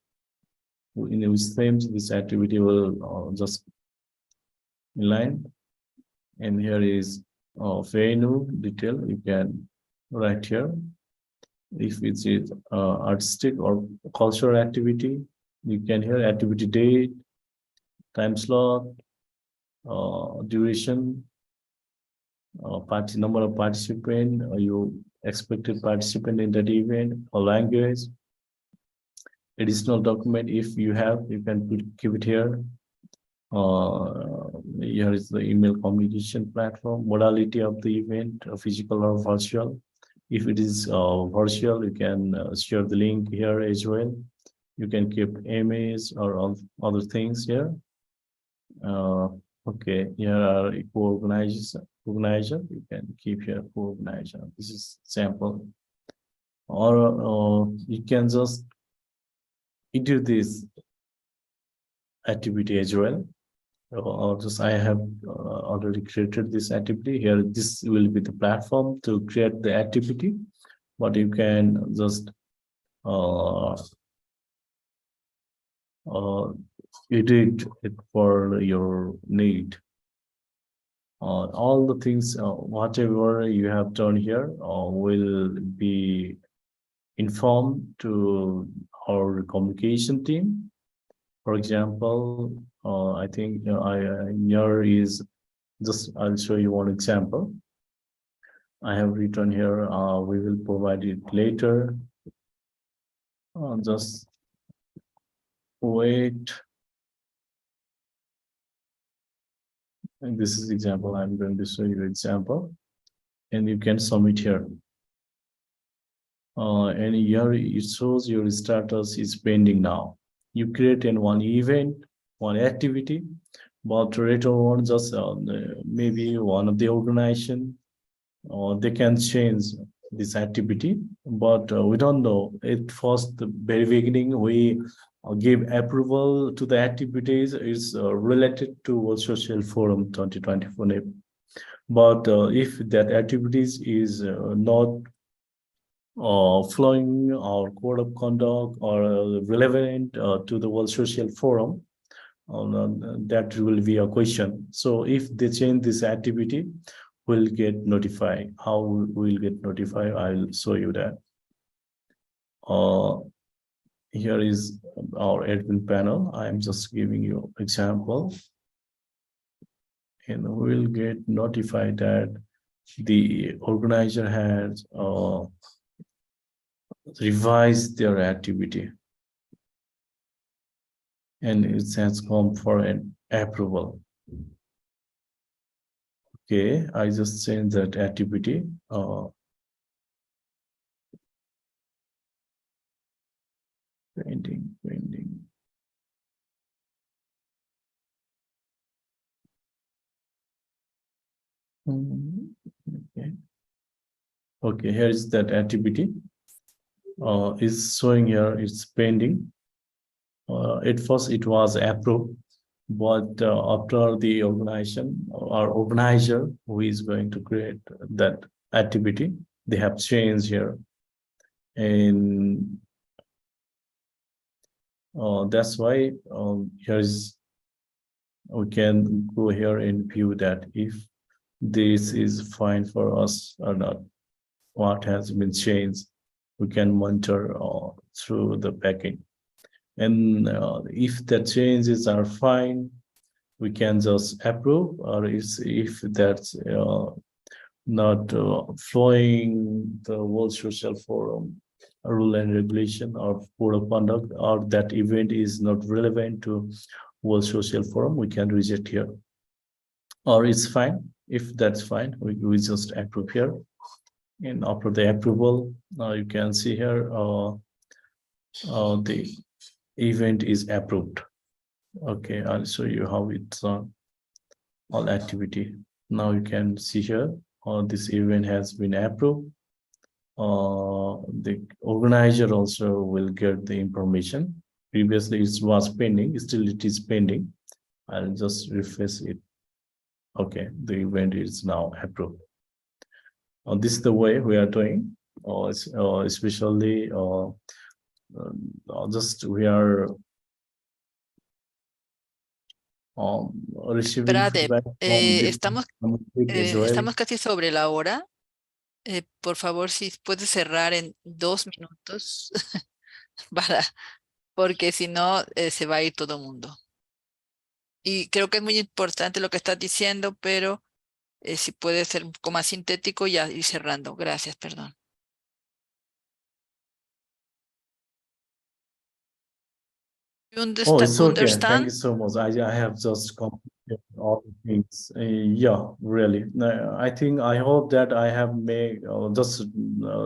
In which themes this activity will just inline. And here is venue detail. You can write here. If it's artistic or cultural activity, you can here activity date, time slot, duration, number of participant, you expected participant in that event, or language. Additional document, if you have, you can keep it here. Here is the email communication platform, modality of the event, physical or virtual. If it is virtual, you can share the link here as well. You can keep image or other things here. Okay, here are co-organizer. You can keep here co-organizer. This is sample. Or you can just into this activity as well. Or just I have already created this activity here. This will be the platform to create the activity, but you can just edit it for your need. All the things, whatever you have done here, will be informed to our communication team. For example, I think here is just, I'll show you one example. I have written here, we will provide it later. Just wait. And this is example. I'm going to show you example, and you can submit here. And here it shows your status is pending now. You create in one event, one activity, but later on, just maybe one of the organization, they can change this activity, but we don't know. At first, the very beginning, we give approval to the activities is related to World Social Forum 2024 NEP. But if that activities is not flowing or code of conduct or relevant to the World Social Forum, that will be a question. So if they change this activity, we'll get notified. How we'll get notified, I'll show you that. Here is our admin panel. I'm just giving you an example. And we'll get notified that the organizer has revised their activity. And it has come for an approval. Okay, I just changed that activity. Pending. Okay, here is that activity. Is showing here, it's pending. At first it was approved, but after the organization or organizer who is going to create that activity, they have changed here. And that's why we can go here and view that if this is fine for us or not, what has been changed. We can monitor through the backend. And if the changes are fine, we can just approve, or if that's not flowing the World Social Forum rule and regulation or code of conduct, or that event is not relevant to World Social Forum, we can reject here. Or it's fine. If that's fine, we just approve here. And after the approval, you can see here the event is approved. Okay, I'll show you how it's all activity. Now you can see here, this event has been approved. The organizer also will get the information. Previously it was pending, still it is pending. I'll just refresh it. Okay, the event is now approved. This is the way we are doing, especially just we are receiving Pradep, feedback from the estamos, as well. estamos casi sobre la hora. Por favor, si puedes cerrar en 2 minutos porque si no, se va a ir todo el mundo. Y creo que es muy importante lo que estás diciendo, pero si puede ser un poco más sintético y ir cerrando. Gracias, perdón. Oh, it's okay. Thank Understand? you so much. I have just completed all the things. Yeah, really. I hope that I have made just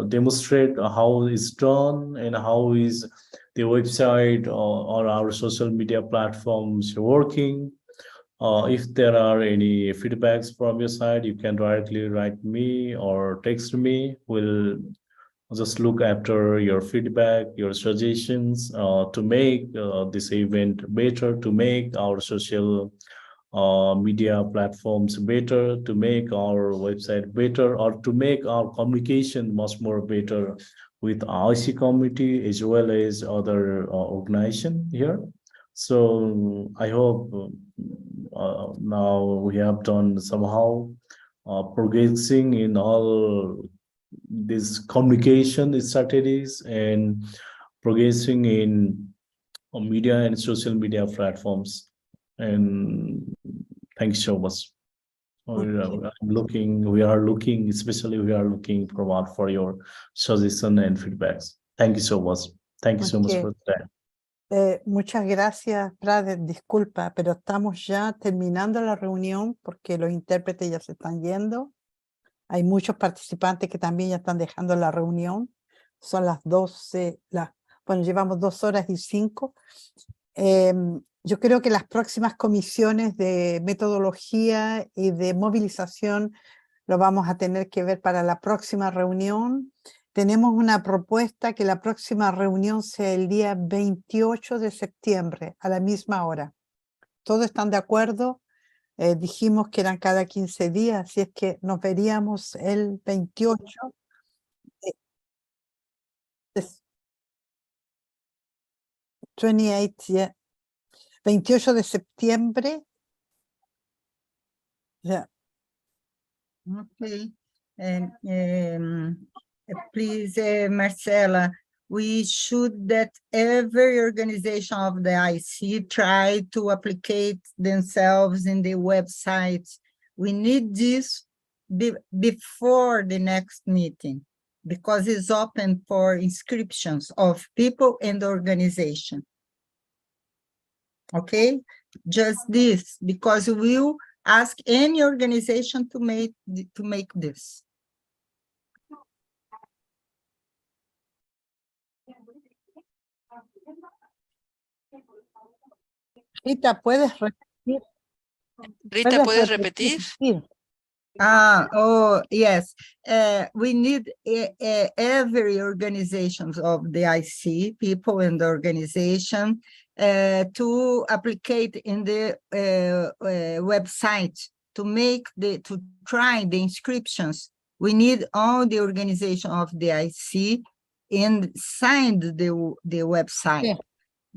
demonstrate how it's done and how is the website or our social media platforms working. If there are any feedbacks from your side, you can directly write me or text me. We'll just look after your feedback, your suggestions to make this event better, to make our social media platforms better, to make our website better, or to make our communication much more better with IC committee as well as other organization here. So I hope now we have done somehow progressing in all these communication strategies and progressing in media and social media platforms. And thanks so much. We are looking, especially we are looking forward for your suggestion and feedbacks. Thank you so much. Thank you so much for that. Muchas gracias, Pradep. Disculpa, pero estamos ya terminando la reunión porque los intérpretes ya se están yendo. Hay muchos participantes que también ya están dejando la reunión. Son las 12, bueno, llevamos 2 horas y 5. Yo creo que las próximas comisiones de metodología y de movilización lo vamos a tener que ver para la próxima reunión. Tenemos una propuesta que la próxima reunión sea el día 28 de septiembre a la misma hora. ¿Todos están de acuerdo? Dijimos que eran cada 15 días, así es que nos veríamos el 28. 28, yeah. 28 de septiembre. Yeah. Okay. Please, Marcela, we should that every organization of the IC try to applicate themselves in the websites. We need this before the next meeting because it's open for inscriptions of people and organization. Okay, just this because we'll ask any organization to make this. Rita, ¿puedes repetir? Rita, ¿puedes repetir? Oh, yes. We need every organizations of the IC, people in the organization, to applicate in the website to try the inscriptions. We need all the organization of the IC and sign the website. Yeah.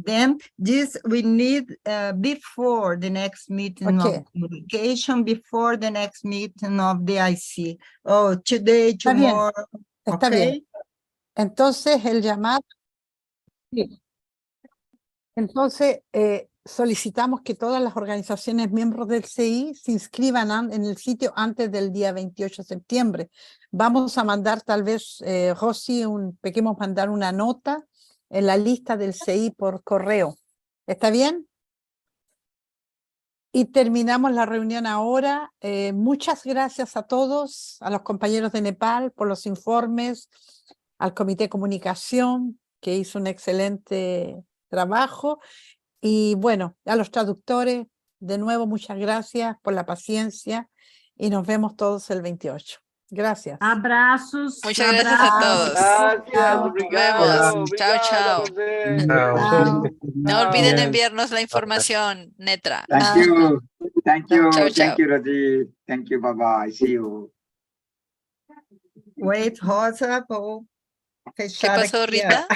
Then this we need before the next meeting of communication, before the next meeting of the IC. Oh, today, tomorrow. Está bien. Entonces, el llamado. Sí. Entonces, solicitamos que todas las organizaciones miembros del CI se inscriban en el sitio antes del día 28 de septiembre. Vamos a mandar tal vez, Rosy, queremos mandar una nota en la lista del CI por correo. ¿Está bien? Y terminamos la reunión ahora. Muchas gracias a todos, a los compañeros de Nepal por los informes, al Comité de Comunicación, que hizo un excelente trabajo, y bueno, a los traductores, de nuevo, muchas gracias por la paciencia, y nos vemos todos el 28. Gracias. Abraços. Muchas gracias a todos. Gracias, Nos obrigado, vemos. Chao, obrigado a chao. você. Chao. No olviden Yes. enviarnos la información, Netra. Thank you. Thank you. Chao, Thank chao. you, Rosie. Thank you. Bye-bye. See you. Wait, Rosa, vou ¿Qué fechar pasó, aqui Rita?